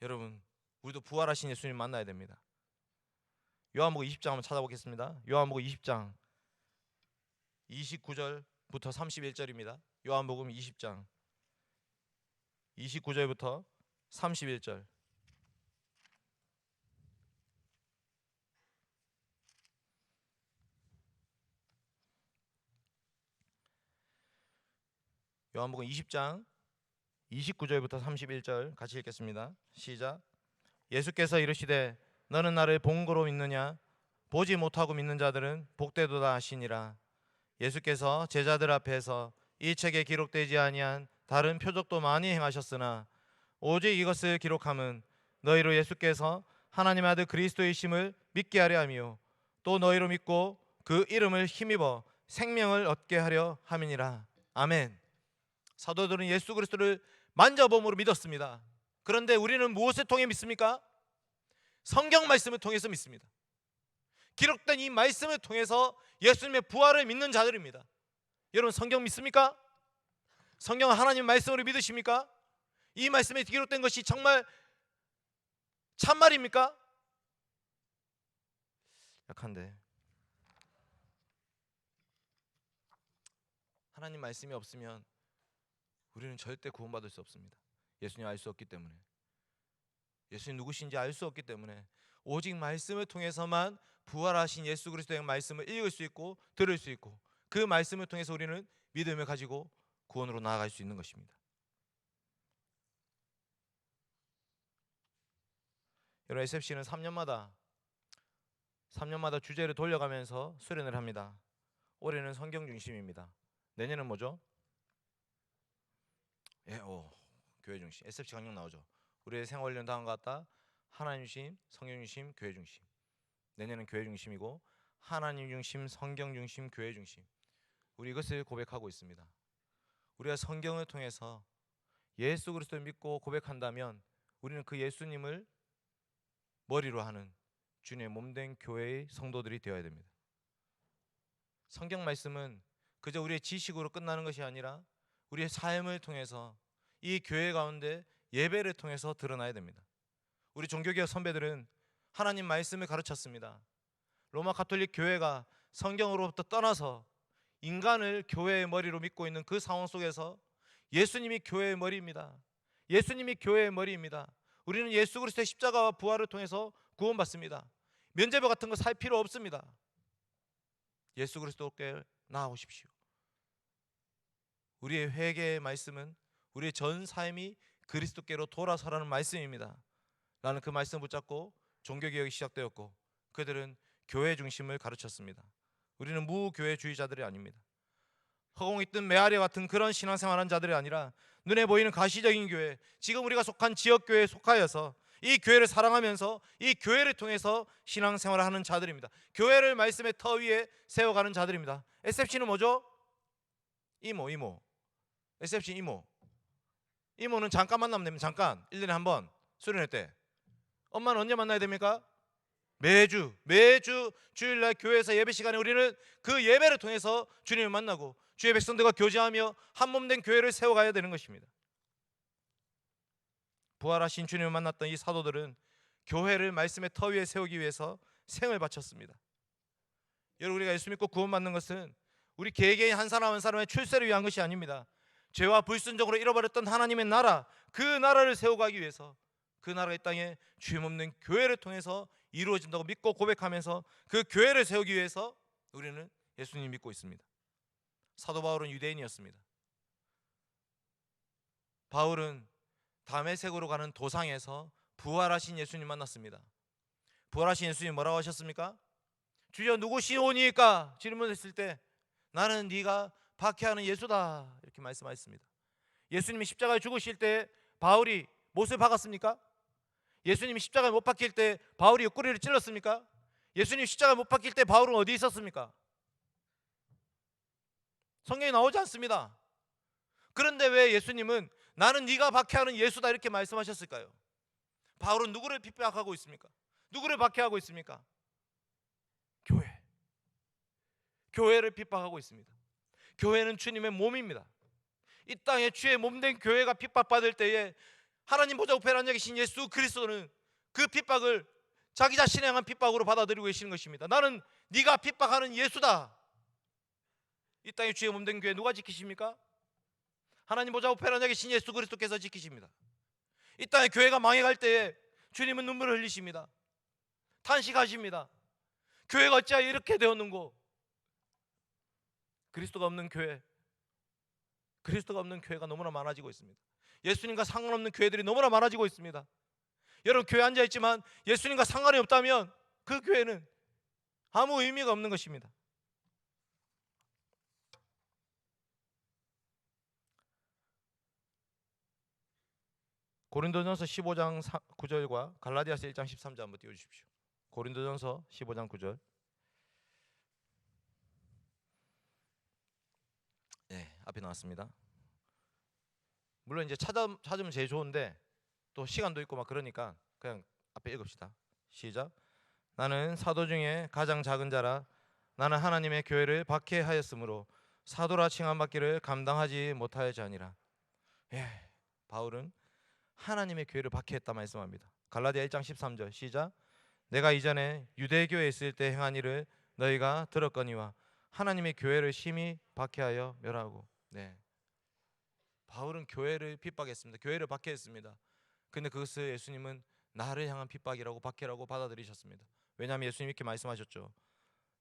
여러분, 우리도 부활하신 예수님 만나야 됩니다. 요한복음 20장 한번 찾아보겠습니다. 요한복음 20장 29절부터 31절입니다. 요한복음 20장 29절부터 31절. 요한복음 20장 29절부터 31절 같이 읽겠습니다. 시작. 예수께서 이르시되 너는 나를 본 거로 믿느냐? 보지 못하고 믿는 자들은 복되도다 하시니라. 예수께서 제자들 앞에서 이 책에 기록되지 아니한 다른 표적도 많이 행하셨으나 오직 이것을 기록함은 너희로 예수께서 하나님의 아들 그리스도이심을 믿게 하려 함이요 또 너희로 믿고 그 이름을 힘입어 생명을 얻게 하려 함이니라. 아멘. 사도들은 예수 그리스도를 만져봄으로 믿었습니다. 그런데 우리는 무엇을 통해 믿습니까? 성경 말씀을 통해서 믿습니다. 기록된 이 말씀을 통해서 예수님의 부활을 믿는 자들입니다. 여러분, 성경 믿습니까? 성경은 하나님 말씀으로 믿으십니까? 이 말씀에 기록된 것이 정말 참말입니까? 약한데 하나님 말씀이 없으면 우리는 절대 구원받을 수 없습니다. 예수님 알 수 없기 때문에, 예수님 누구신지 알 수 없기 때문에 오직 말씀을 통해서만 부활하신 예수 그리스도의 말씀을 읽을 수 있고 들을 수 있고 그 말씀을 통해서 우리는 믿음을 가지고 구원으로 나아갈 수 있는 것입니다. 여러분, SFC는 3년마다 주제를 돌려가면서 수련을 합니다. 올해는 성경 중심입니다. 내년은 뭐죠? 교회 중심. SFC 강령 나오죠. 우리의 생활련 다음과 같다. 하나님 중심, 성경 중심, 교회 중심. 내년은 교회 중심이고 하나님 중심, 성경 중심, 교회 중심. 우리 이것을 고백하고 있습니다. 우리가 성경을 통해서 예수 그리스도를 믿고 고백한다면 우리는 그 예수님을 머리로 하는 주님의 몸된 교회의 성도들이 되어야 됩니다. 성경 말씀은 그저 우리의 지식으로 끝나는 것이 아니라 우리의 삶을 통해서 이 교회 가운데 예배를 통해서 드러나야 됩니다. 우리 종교개혁 선배들은 하나님 말씀을 가르쳤습니다. 로마 가톨릭 교회가 성경으로부터 떠나서 인간을 교회의 머리로 믿고 있는 그 상황 속에서 예수님이 교회의 머리입니다. 예수님이 교회의 머리입니다. 우리는 예수 그리스도의 십자가와 부활을 통해서 구원받습니다. 면죄부 같은 거 살 필요 없습니다. 예수 그리스도께 나아오십시오. 우리의 회개의 말씀은 우리의 전 삶이 그리스도께로 돌아서라는 말씀입니다. 나는 그 말씀 붙잡고 종교개혁이 시작되었고 그들은 교회 중심을 가르쳤습니다. 우리는 무교회주의자들이 아닙니다. 허공이 뜬 메아리 같은 그런 신앙생활하는 자들이 아니라 눈에 보이는 가시적인 교회, 지금 우리가 속한 지역교회에 속하여서 이 교회를 사랑하면서 이 교회를 통해서 신앙생활을 하는 자들입니다. 교회를 말씀의 터 위에 세워가는 자들입니다. SFC는 뭐죠? 이모. SFC 이모는 잠깐 만나면 됩니다. 잠깐 1년에 한 번 수련회 때. 엄마는 언제 만나야 됩니까? 매주 주일날 교회에서 예배 시간에 우리는 그 예배를 통해서 주님을 만나고 주의 백성들과 교제하며 한 몸 된 교회를 세워가야 되는 것입니다. 부활하신 주님을 만났던 이 사도들은 교회를 말씀의 터 위에 세우기 위해서 생을 바쳤습니다. 여러분, 우리가 예수 믿고 구원받는 것은 우리 개개인 한 사람 한 사람의 출세를 위한 것이 아닙니다. 죄와 불순종으로 잃어버렸던 하나님의 나라, 그 나라를 세워가기 위해서 그 나라가 이 땅에 주임 없는 교회를 통해서 이루어진다고 믿고 고백하면서 그 교회를 세우기 위해서 우리는 예수님 믿고 있습니다. 사도 바울은 유대인이었습니다. 바울은 다메섹으로 가는 도상에서 부활하신 예수님 만났습니다. 부활하신 예수님 뭐라고 하셨습니까? 주여 누구시오니까 질문했을 때 나는 네가 박해하는 예수다 이렇게 말씀하셨습니다. 예수님이 십자가에 죽으실 때 바울이 못을 박았습니까? 예수님이 십자가에 못 박힐 때 바울이 옆구리를 찔렀습니까? 예수님 십자가에 못 박힐 때 바울은 어디 있었습니까? 성경에 나오지 않습니다. 그런데 왜 예수님은 나는 네가 박해하는 예수다 이렇게 말씀하셨을까요? 바울은 누구를 핍박하고 있습니까? 누구를 박해하고 있습니까? 교회. 교회를 핍박하고 있습니다. 교회는 주님의 몸입니다. 이 땅에 주의 몸된 교회가 핍박받을 때에 하나님 보좌 우편에 앉아 계신 예수 그리스도는 그 핍박을 자기 자신을 향한 핍박으로 받아들이고 계시는 것입니다. 나는 네가 핍박하는 예수다. 이 땅에 주의 몸된 교회 누가 지키십니까? 하나님 보좌 우편에 앉아 계신 예수 그리스도께서 지키십니다. 이 땅에 교회가 망해갈 때에 주님은 눈물을 흘리십니다. 탄식하십니다. 교회가 어찌하여 이렇게 되었는고. 그리스도가 없는 교회, 그리스도가 없는 교회가 너무나 많아지고 있습니다. 예수님과 상관없는 교회들이 너무나 많아지고 있습니다. 여러분, 교회 앉아있지만 예수님과 상관이 없다면 그 교회는 아무 의미가 없는 것입니다. 고린도전서 15장 9절과 갈라디아서 1장 13절 한번 띄워주십시오. 고린도전서 15장 9절. 네, 앞에 나왔습니다. 물론 이제 찾으면 제일 좋은데 또 시간도 있고 막 그러니까 그냥 앞에 읽읍시다. 시작. 나는 사도 중에 가장 작은 자라. 나는 하나님의 교회를 박해하였으므로 사도라 칭함받기를 감당하지 못하였지 아니라. 예, 바울은 하나님의 교회를 박해했다 말씀합니다. 갈라디아 1장 13절 시작. 내가 이전에 유대교에 있을 때 행한 일을 너희가 들었거니와 하나님의 교회를 심히 박해하여 멸하고. 네, 바울은 교회를 핍박했습니다. 교회를 박해했습니다. 근데 그것을 예수님은 나를 향한 핍박이라고 박해라고 받아들이셨습니다. 왜냐하면 예수님이 이렇게 말씀하셨죠.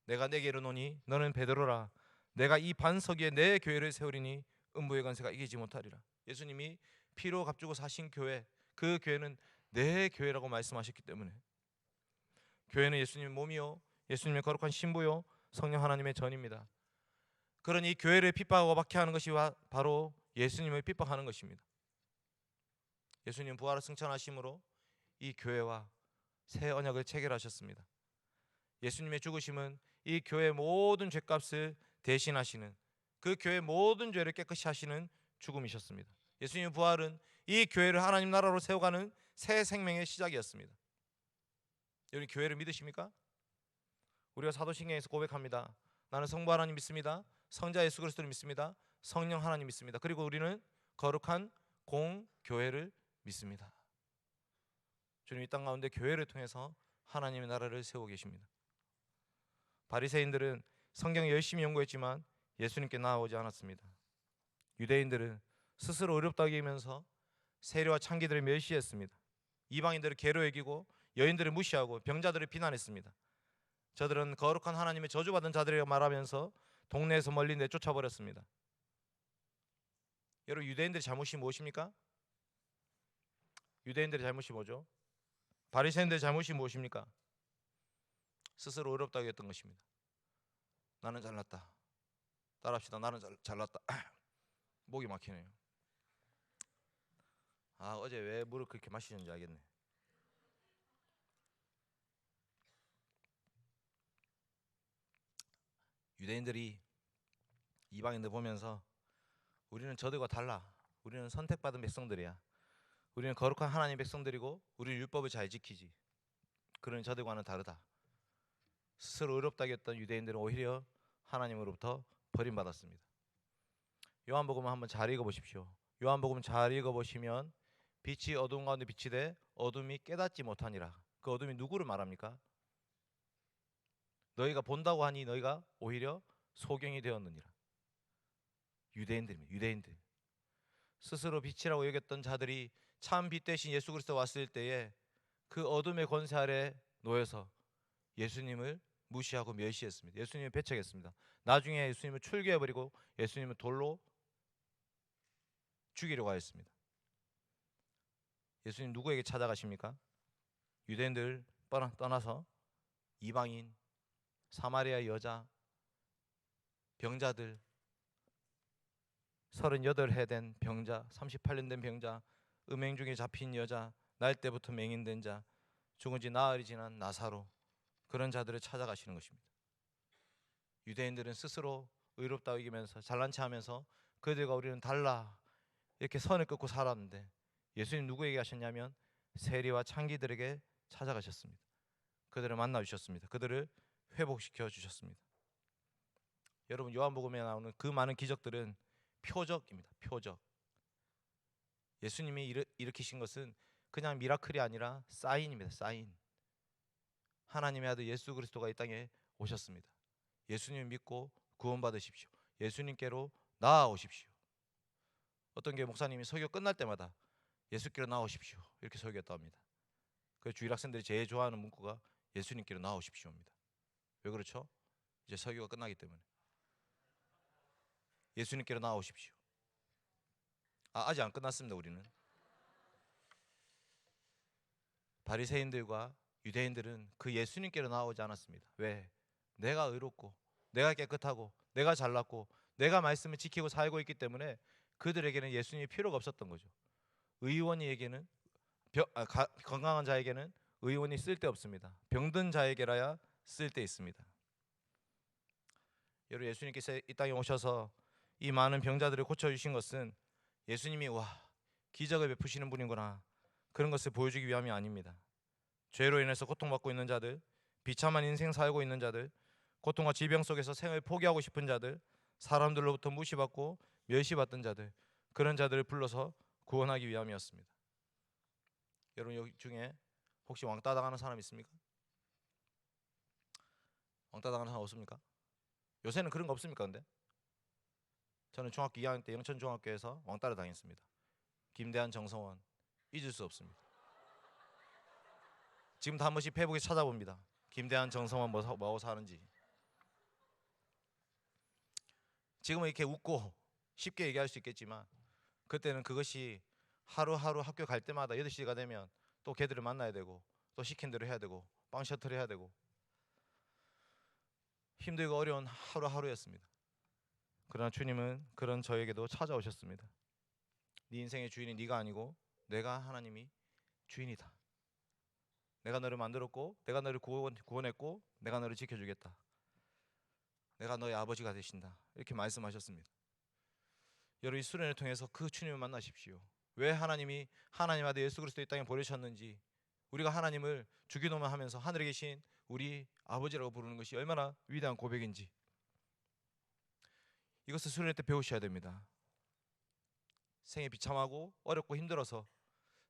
내가 내게 이르노니 너는 베드로라. 내가 이 반석 위에 내 교회를 세우리니 음부의 권세가 이기지 못하리라. 예수님이 피로 값주고 사신 교회, 그 교회는 내 교회라고 말씀하셨기 때문에 교회는 예수님의 몸이요 예수님의 거룩한 신부요 성령 하나님의 전입니다. 그러니 교회를 핍박하고 박해하는 것이 바로 예수님을 핍박하는 것입니다. 예수님 부활을 승천하심으로 이 교회와 새 언약을 체결하셨습니다. 예수님의 죽으심은 이 교회의 모든 죄값을 대신하시는, 그 교회의 모든 죄를 깨끗이 하시는 죽음이셨습니다. 예수님의 부활은 이 교회를 하나님 나라로 세워가는 새 생명의 시작이었습니다. 여러분, 교회를 믿으십니까? 우리가 사도신경에서 고백합니다. 나는 성부 하나님 믿습니다. 성자 예수 그리스도를 믿습니다. 성령 하나님 믿습니다. 그리고 우리는 거룩한 공교회를 믿습니다. 주님 이 땅 가운데 교회를 통해서 하나님의 나라를 세우고 계십니다. 바리새인들은 성경을 열심히 연구했지만 예수님께 나아오지 않았습니다. 유대인들은 스스로 어렵다고 여기면서 세리와 창기들을 멸시했습니다. 이방인들을 개로 여기고 여인들을 무시하고 병자들을 비난했습니다. 저들은 거룩한 하나님의 저주받은 자들이라고 말하면서 동네에서 멀리 내쫓아버렸습니다. 여러분, 유대인들의 잘못이 무엇입니까? 유대인들의 잘못이 뭐죠? 바리새인들의 잘못이 무엇입니까? 스스로 어렵다고 했던 것입니다. 나는 잘났다. 따라합시다. 나는 잘났다. 목이 막히네요. 어제 왜 물을 그렇게 마시는지 알겠네. 유대인들이 이방인들 보면서 우리는 저들과 달라. 우리는 선택받은 백성들이야. 우리는 거룩한 하나님 백성들이고 우리는 율법을 잘 지키지. 그러니 저들과는 다르다. 스스로 어렵다고 했던 유대인들은 오히려 하나님으로부터 버림받았습니다. 요한복음 한번 잘 읽어보십시오. 요한복음 잘 읽어보시면 빛이 어두운 가운데 비치되 어둠이 깨닫지 못하니라. 그 어둠이 누구를 말합니까? 너희가 본다고 하니 너희가 오히려 소경이 되었느니라. 유대인들입니다. 유대인들. 스스로 빛이라고 여겼던 자들이 참 빛 대신 예수 그리스도 왔을 때에 그 어둠의 권세 아래 놓여서 예수님을 무시하고 멸시했습니다. 예수님을 배척했습니다. 나중에 예수님을 출교해버리고 예수님을 돌로 죽이려고 하였습니다. 예수님 누구에게 찾아가십니까? 유대인들 떠나서 이방인, 사마리아 여자, 병자들, 38해 된 병자, 38년 된 병자, 음행 중에 잡힌 여자, 날 때부터 맹인된 자, 죽은 지 나흘이 지난 나사로, 그런 자들을 찾아가시는 것입니다. 유대인들은 스스로 의롭다고 여기면서 잘난 체하면서 그들과 우리는 달라 이렇게 선을 끊고 살았는데 예수님 누구에게 하셨냐면 세리와 창기들에게 찾아가셨습니다. 그들을 만나 주셨습니다. 그들을 회복시켜 주셨습니다. 여러분 요한복음에 나오는 그 많은 기적들은 표적입니다. 표적. 예수님이 일으키신 것은 그냥 미라클이 아니라 사인입니다. 사인. 하나님의 아들 예수 그리스도가 이 땅에 오셨습니다. 예수님 믿고 구원받으십시오. 예수님께로 나아오십시오. 어떤 교회 목사님이 설교 끝날 때마다 예수께로 나오십시오 이렇게 설교했다고 합니다. 그 주일 학생들이 제일 좋아하는 문구가 예수님께로 나오십시오입니다. 왜 그렇죠? 이제 설교가 끝나기 때문에. 예수님께로 나오십시오. 아직 안 끝났습니다. 우리는 바리새인들과 유대인들은 그 예수님께로 나오지 않았습니다. 왜? 내가 의롭고 내가 깨끗하고 내가 잘났고 내가 말씀을 지키고 살고 있기 때문에 그들에게는 예수님이 필요가 없었던 거죠. 의원이에게는 건강한 자에게는 의원이 쓸데없습니다. 병든 자에게라야 쓸데 있습니다. 여러분, 예수님께서 이 땅에 오셔서 이 많은 병자들을 고쳐주신 것은 예수님이 와 기적을 베푸시는 분이구나 그런 것을 보여주기 위함이 아닙니다. 죄로 인해서 고통받고 있는 자들, 비참한 인생 살고 있는 자들, 고통과 질병 속에서 생을 포기하고 싶은 자들, 사람들로부터 무시받고 멸시받던 자들, 그런 자들을 불러서 구원하기 위함이었습니다. 여러분 여기 중에 혹시 왕따 당하는 사람 있습니까? 왕따 당하는 사람 없습니까? 요새는 그런 거 없습니까? 근데 저는 중학교 2학년 때 영천중학교에서 왕따를 당했습니다. 김대한, 정성원 잊을 수 없습니다. 지금도 한 번씩 페이북에 찾아봅니다. 김대한, 정성원 뭐하고 사는지. 지금은 이렇게 웃고 쉽게 얘기할 수 있겠지만 그때는 그것이 하루하루 학교 갈 때마다 8시가 되면 또 걔들을 만나야 되고 또 시킨 대로 해야 되고 빵 셔틀 해야 되고 힘들고 어려운 하루하루였습니다. 그러나 주님은 그런 저에게도 찾아오셨습니다. 네 인생의 주인이 네가 아니고 내가 하나님이 주인이다. 내가 너를 만들었고 내가 너를 구원했고 내가 너를 지켜주겠다. 내가 너의 아버지가 되신다. 이렇게 말씀하셨습니다. 여러분 이 수련을 통해서 그 주님을 만나십시오. 왜 하나님이 하나님 아들 예수 그리스도 이 땅에 보내셨는지 우리가 하나님을 주기도만 하면서 하늘에 계신 우리 아버지라고 부르는 것이 얼마나 위대한 고백인지 이것을 수련회 때 배우셔야 됩니다. 생이 비참하고 어렵고 힘들어서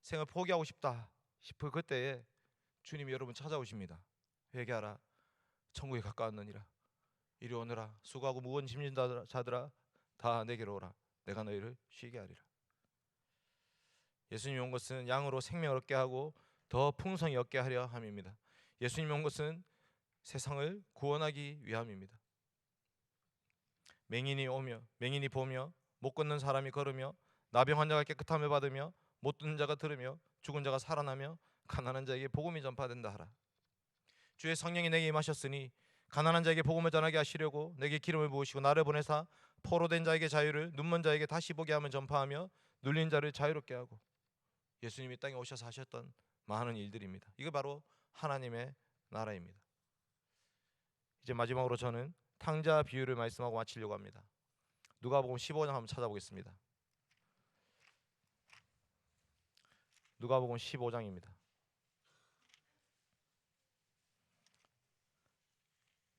생을 포기하고 싶다 싶을 그때에 주님이 여러분 찾아오십니다. 회개하라 천국에 가까웠느니라. 이리 오너라 수고하고 무거운 짐진 자들아 다 내게로 오라. 내가 너희를 쉬게 하리라. 예수님이 온 것은 양으로 생명을 얻게 하고 더 풍성히 얻게 하려 함입니다. 예수님이 온 것은 세상을 구원하기 위함입니다. 맹인이 보며 못 걷는 사람이 걸으며 나병 환자가 깨끗함을 받으며 못 듣는 자가 들으며 죽은 자가 살아나며 가난한 자에게 복음이 전파된다 하라. 주의 성령이 내게 임하셨으니 가난한 자에게 복음을 전하게 하시려고 내게 기름을 부으시고 나를 보내사 포로된 자에게 자유를 눈먼 자에게 다시 보게 하면 전파하며 눌린 자를 자유롭게 하고 예수님이 땅에 오셔서 하셨던 많은 일들입니다. 이게 바로 하나님의 나라입니다. 이제 마지막으로 저는 탕자 비유를 말씀하고 마치려고 합니다. 누가복음 15장 한번 찾아보겠습니다. 누가복음 15장입니다.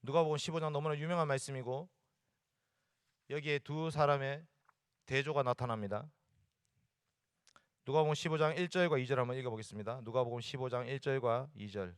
누가복음 15장 너무나 유명한 말씀이고 여기에 두 사람의 대조가 나타납니다. 누가복음 15장 1절과 2절 한번 읽어보겠습니다. 누가복음 15장 1절과 2절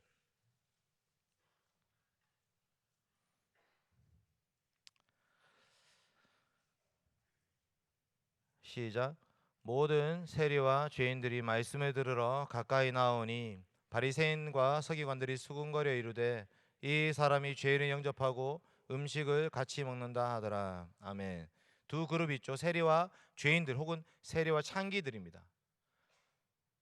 시작. 모든 세리와 죄인들이 말씀을 들으러 가까이 나오니 바리새인과 서기관들이 수군거려 이르되 이 사람이 죄인을 영접하고 음식을 같이 먹는다 하더라. 아멘. 두 그룹이 있죠. 세리와 죄인들 혹은 세리와 창기들입니다.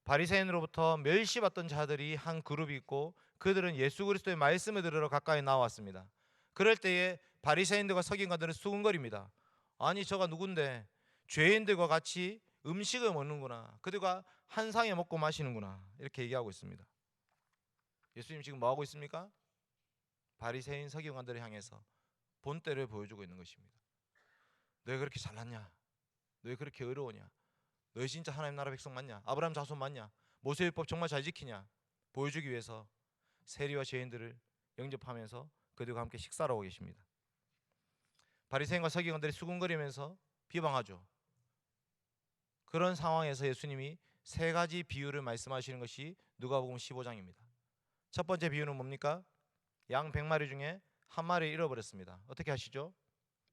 바리새인으로부터 멸시받던 자들이 한 그룹이 있고 그들은 예수 그리스도의 말씀을 들으러 가까이 나왔습니다. 그럴 때에 바리새인들과 서기관들은 수군거립니다. 아니 저가 누군데 죄인들과 같이 음식을 먹는구나. 그들과 한 상에 먹고 마시는구나. 이렇게 얘기하고 있습니다. 예수님 지금 뭐 하고 있습니까? 바리새인 서기관들을 향해서 본때를 보여주고 있는 것입니다. 너희 그렇게 잘났냐? 너희 그렇게 의로우냐? 너희 진짜 하나님 나라 백성 맞냐? 아브라함 자손 맞냐? 모세율법 정말 잘 지키냐? 보여주기 위해서 세리와 죄인들을 영접하면서 그들과 함께 식사를 하고 계십니다. 바리새인과 서기관들이 수군거리면서 비방하죠. 그런 상황에서 예수님이 세 가지 비유를 말씀하시는 것이 누가복음 15장입니다. 첫 번째 비유는 뭡니까? 양 100마리 중에 한 마리를 잃어버렸습니다. 어떻게 하시죠?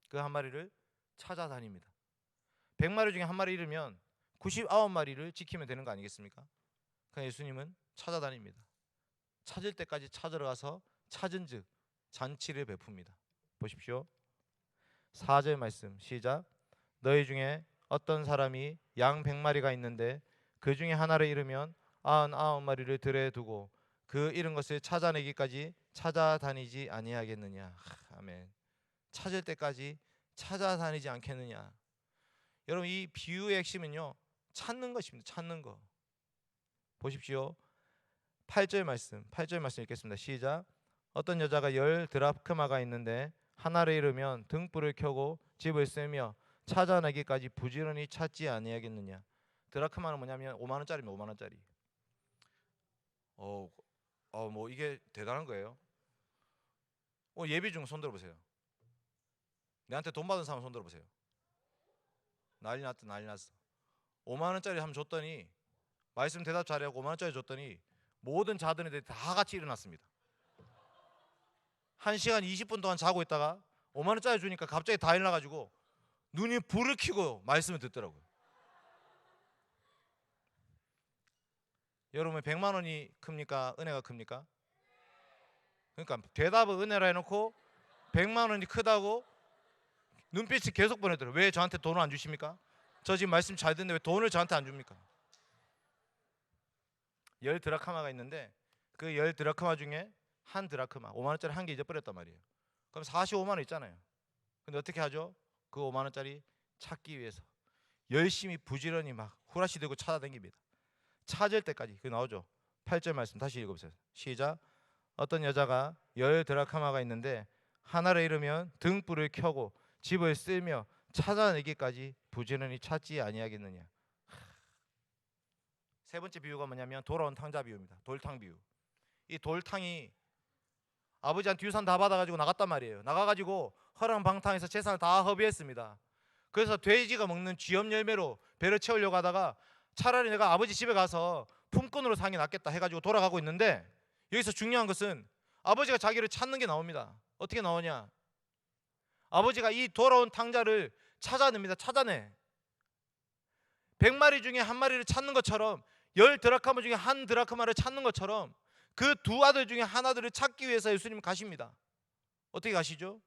그 한 마리를 찾아다닙니다. 100마리 중에 한 마리 잃으면 99마리를 지키면 되는 거 아니겠습니까? 그러니까 예수님은 찾아다닙니다. 찾을 때까지 찾으러 가서 찾은즉 잔치를 베풉니다. 보십시오. 4절 말씀 시작. 너희 중에 어떤 사람이 양 100마리가 있는데 그 중에 하나를 잃으면 99마리를 들에 두고 그 잃은 것을 찾아내기까지 찾아다니지 아니하겠느냐. 아멘. 찾을 때까지 찾아다니지 않겠느냐. 여러분, 이 비유의 핵심은요, 찾는 것입니다. 찾는 거. 보십시오. 8절 말씀 읽겠습니다. 시작. 어떤 여자가 10 드라크마가 있는데 하나를 잃으면 등불을 켜고 집을 쓰며 찾아내기까지 부지런히 찾지 아니하겠느냐. 드라크마는 뭐냐면 5만 원짜리입니다. 5만 원짜리. 뭐 이게 대단한 거예요. 예비 중 손 들어보세요. 내한테 돈 받은 사람 손 들어보세요. 난리 났다, 난리 났어. 5만 원짜리 한번 줬더니, 말씀 대답 잘하고 5만 원짜리 줬더니 모든 자던 애들이 다 같이 일어났습니다. 1시간 20분 동안 자고 있다가 5만 원짜리 주니까 갑자기 다 일어나가지고 눈이 불을 켜고 말씀을 듣더라고요. 여러분, 100만 원이 큽니까? 은혜가 큽니까? 그러니까 대답을 은혜라 해놓고 100만 원이 크다고 눈빛이 계속 보내더라고요. 왜 저한테 돈을 안 주십니까? 저 지금 말씀 잘 듣는데 왜 돈을 저한테 안 줍니까? 10 드라크마가 있는데 그 10 드라크마 중에 한 드라크마 5만 원짜리 한 개 잊어버렸단 말이에요. 그럼 45만 원 있잖아요. 근데 어떻게 하죠? 그 5만 원짜리 찾기 위해서 열심히 부지런히 막 후라시 들고 찾아다닙니다. 찾을 때까지. 그 나오죠. 8절 말씀 다시 읽어보세요. 시작. 어떤 여자가 10 드라크마가 있는데 하나를 잃으면 등불을 켜고 집을 쓸며 찾아내기까지 부지런히 찾지 아니하겠느냐. 세 번째 비유가 뭐냐면 돌아온 탕자 비유입니다. 돌탕 비유. 이 돌탕이 아버지한테 유산 다 받아가지고 나갔단 말이에요. 나가가지고 허랑방탕해서 재산을 다 허비했습니다. 그래서 돼지가 먹는 쥐염 열매로 배를 채우려고 하다가 차라리 내가 아버지 집에 가서 품꾼으로 사는 게 낫겠다 해가지고 돌아가고 있는데, 여기서 중요한 것은 아버지가 자기를 찾는 게 나옵니다. 어떻게 나오냐? 아버지가 이 돌아온 탕자를 찾아냅니다. 찾아내. 100마리 중에 한 마리를 찾는 것처럼, 10 드라크마 중에 한 드라크마를 찾는 것처럼 그 두 아들 중에 하나들을 찾기 위해서 예수님 가십니다. 어떻게 가시죠?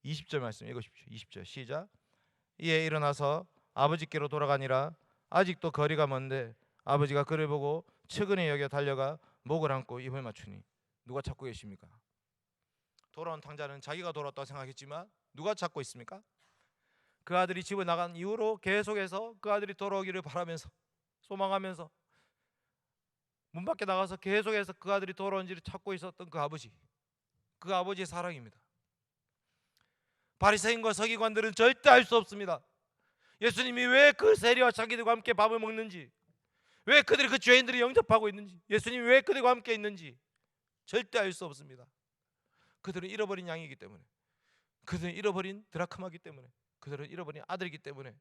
20절 말씀 읽으십시오. 20절 시작. 이에 일어나서 아버지께로 돌아가니라. 아직도 거리가 먼데 아버지가 그를 보고 측은히 여겨 달려가 목을 안고 입을 맞추니. 누가 찾고 계십니까? 돌아온 탕자는 자기가 돌아왔다고 생각했지만 누가 찾고 있습니까? 그 아들이 집을 나간 이후로 계속해서 그 아들이 돌아오기를 바라면서 소망하면서 문 밖에 나가서 계속해서 그 아들이 돌아온지를 찾고 있었던 그 아버지, 그 아버지의 사랑입니다. 바리새인과 서기관들은 절대 알 수 없습니다. 예수님이 왜 그 세리와 자기들과 함께 밥을 먹는지, 왜 그들이 그 죄인들이 영접하고 있는지, 예수님이 왜 그들과 함께 있는지 절대 알 수 없습니다. 그들은 잃어버린 양이기 때문에, 그들은 잃어버린 드라크마이기 때문에, 그들은 잃어버린 아들이기 때문에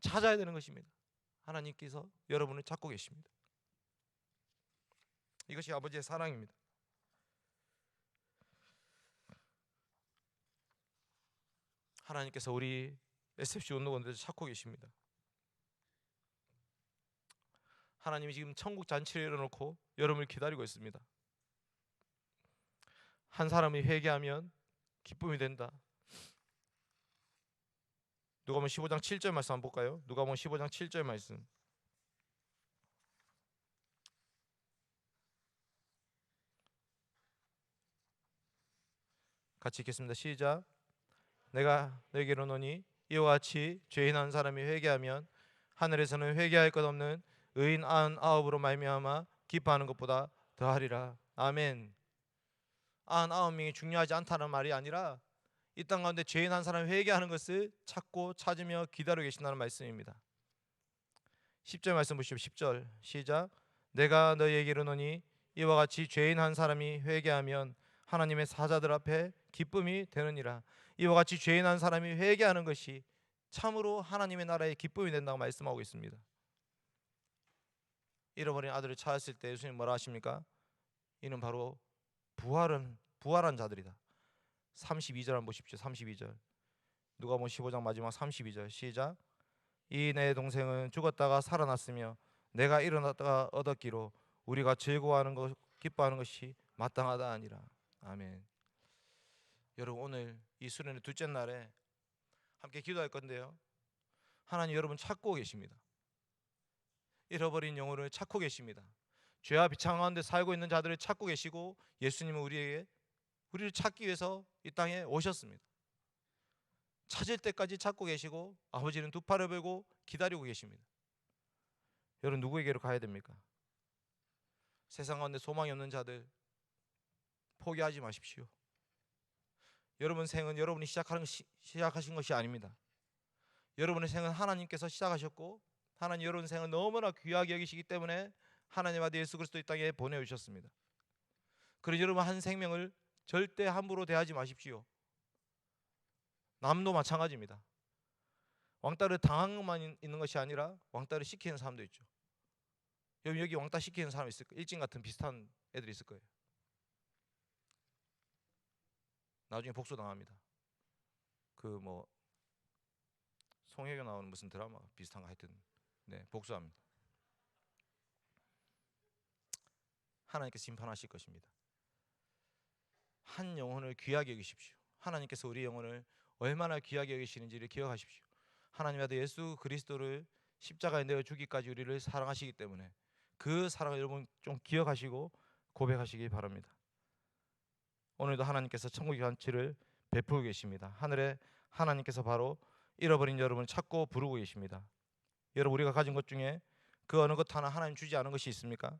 찾아야 되는 것입니다. 하나님께서 여러분을 찾고 계십니다. 이것이 아버지의 사랑입니다. 하나님께서 우리 SFC 운동원들을 찾고 계십니다. 하나님이 지금 천국 잔치를 열어놓고 여러분을 기다리고 있습니다. 한 사람이 회개하면 기쁨이 된다. 누가복음 15장 7절 말씀 한번 볼까요? 누가복음 15장 7절 말씀. 같이 읽겠습니다. 시작. 내가 너에게 이르노니 이와 같이 죄인 한 사람이 회개하면 하늘에서는 회개할 것 없는 의인 99으로 말미암아 기뻐하는 것보다 더하리라. 아멘. 99명이 중요하지 않다는 말이 아니라 이 땅 가운데 죄인 한 사람이 회개하는 것을 찾고 찾으며 기다리고 계신다는 말씀입니다. 10절 말씀 보시죠. 10절 시작. 내가 너희에게 이르노니 이와 같이 죄인 한 사람이 회개하면 하나님의 사자들 앞에 기쁨이 되느니라. 이와 같이 죄인한 사람이 회개하는 것이 참으로 하나님의 나라의 기쁨이 된다고 말씀하고 있습니다. 잃어버린 아들을 찾았을 때 예수님 뭐라 하십니까? 이는 바로 부활한 자들이다. 32절 한번 보십시오. 32절. 누가복음 15장 마지막 32절 시작. 이 내 동생은 죽었다가 살아났으며 내가 일어났다가 얻었기로 우리가 즐거워하는 것 기뻐하는 것이 마땅하다 아니라. 아멘. 여러분, 오늘 이 수련의 둘째 날에 함께 기도할 건데요, 하나님 여러분 찾고 계십니다. 잃어버린 영혼을 찾고 계십니다. 죄와 비창 가운데 살고 있는 자들을 찾고 계시고, 예수님은 우리를 찾기 위해서 이 땅에 오셨습니다. 찾을 때까지 찾고 계시고 아버지는 두 팔을 벌고 기다리고 계십니다. 여러분, 누구에게로 가야 됩니까? 세상 가운데 소망이 없는 자들 포기하지 마십시오. 여러분 생은 여러분이 시작하신 것이 아닙니다. 여러분의 생은 하나님께서 시작하셨고, 하나님 여러분 생을 너무나 귀하게 여기시기 때문에 하나님 아들 예수 그리스도 이 땅에 보내주셨습니다. 그래서 여러분 한 생명을 절대 함부로 대하지 마십시오. 남도 마찬가지입니다. 왕따를 당한 것만 있는 것이 아니라 왕따를 시키는 사람도 있죠. 여기 왕따 시키는 사람 있을 거예요. 일진 같은 비슷한 애들이 있을 거예요. 나중에 복수 당합니다. 그 뭐 송혜교 나오는 무슨 드라마 비슷한 거 하여튼 복수합니다. 하나님께서 심판하실 것입니다. 한 영혼을 귀하게 여기십시오. 하나님께서 우리 영혼을 얼마나 귀하게 여기시는지를 기억하십시오. 하나님의 아들 예수 그리스도를 십자가에 내어 주기까지 우리를 사랑하시기 때문에 그 사랑을 여러분 좀 기억하시고 고백하시기 바랍니다. 오늘도 하나님께서 천국의 잔치를 베풀고 계십니다. 하늘에 하나님께서 바로 잃어버린 여러분을 찾고 부르고 계십니다. 여러분, 우리가 가진 것 중에 그 어느 것 하나 하나님 주지 않은 것이 있습니까?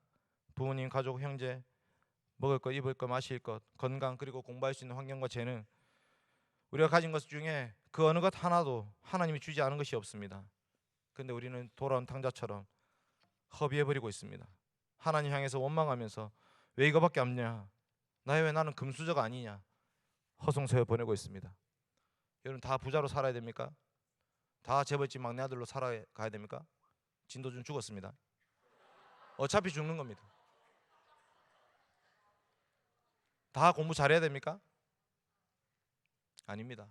부모님, 가족, 형제, 먹을 것, 입을 것, 마실 것, 건강, 그리고 공부할 수 있는 환경과 재능, 우리가 가진 것 중에 그 어느 것 하나도 하나님이 주지 않은 것이 없습니다. 그런데 우리는 돌아온 탕자처럼 허비해버리고 있습니다. 하나님 향해서 원망하면서 왜 이거밖에 없냐, 왜 나는 금수저가 아니냐 허송세워 보내고 있습니다. 여러분, 다 부자로 살아야 됩니까? 다 재벌집 막내 아들로 살아가야 됩니까? 진도준 죽었습니다. 어차피 죽는 겁니다. 다 공부 잘해야 됩니까? 아닙니다.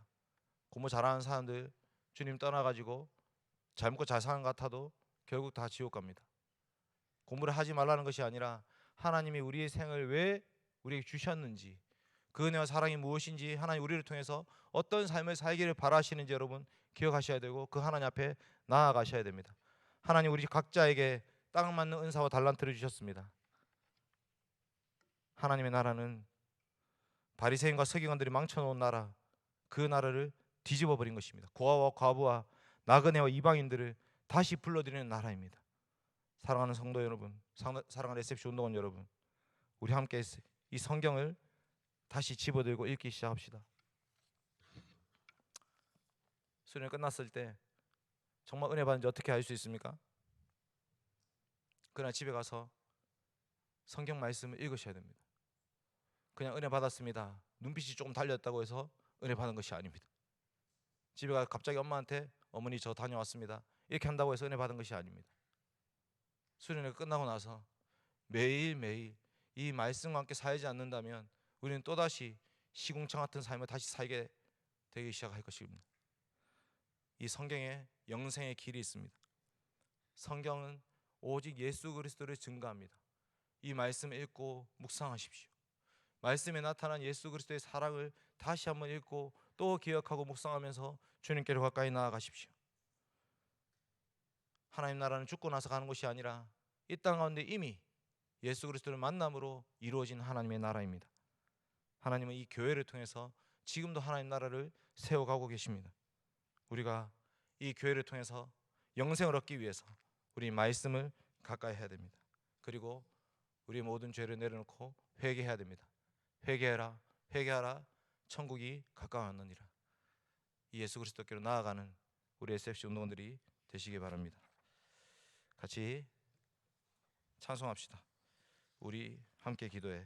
공부 잘하는 사람들 주님 떠나가지고 잘 먹고 잘 사는 것 같아도 결국 다 지옥 갑니다. 공부를 하지 말라는 것이 아니라 하나님이 우리의 생을 왜 우리에게 주셨는지, 그 은혜와 사랑이 무엇인지, 하나님 우리를 통해서 어떤 삶을 살기를 바라시는지 여러분 기억하셔야 되고, 그 하나님 앞에 나아가셔야 됩니다. 하나님 우리 각자에게 딱 맞는 은사와 달란트를 주셨습니다. 하나님의 나라는 바리새인과 서기관들이 망쳐놓은 나라, 그 나라를 뒤집어 버린 것입니다. 고아와 과부와 나그네와 이방인들을 다시 불러들이는 나라입니다. 사랑하는 성도 여러분, 사랑하는 SFC 운동원 여러분, 우리 함께 이 성경을 다시 집어들고 읽기 시작합시다. 수련회 끝났을 때 정말 은혜 받은지 어떻게 알 수 있습니까? 그날 집에 가서 성경 말씀을 읽으셔야 됩니다. 그냥 은혜 받았습니다, 눈빛이 조금 달렸다고 해서 은혜 받은 것이 아닙니다. 집에 가서 갑자기 엄마한테 어머니 저 다녀왔습니다 이렇게 한다고 해서 은혜 받은 것이 아닙니다. 수련회가 끝나고 나서 매일매일 이 말씀과 함께 살지 않는다면 우리는 또다시 시궁창 같은 삶을 다시 살게 되기 시작할 것입니다. 이 성경에 영생의 길이 있습니다. 성경은 오직 예수 그리스도를 증거합니다. 이 말씀을 읽고 묵상하십시오. 말씀에 나타난 예수 그리스도의 사랑을 다시 한번 읽고 또 기억하고 묵상하면서 주님께로 가까이 나아가십시오. 하나님 나라는 죽고 나서 가는 것이 아니라 이 땅 가운데 이미 예수 그리스도를 만남으로 이루어진 하나님의 나라입니다. 하나님은 이 교회를 통해서 지금도 하나님 나라를 세워가고 계십니다. 우리가 이 교회를 통해서 영생을 얻기 위해서 우리 말씀을 가까이 해야 됩니다. 그리고 우리 모든 죄를 내려놓고 회개해야 됩니다. 회개해라, 회개하라, 천국이 가까웠느니라. 이 예수 그리스도께로 나아가는 우리 SFC 운동원들이 되시기 바랍니다. 같이 찬송합시다. 우리 함께 기도해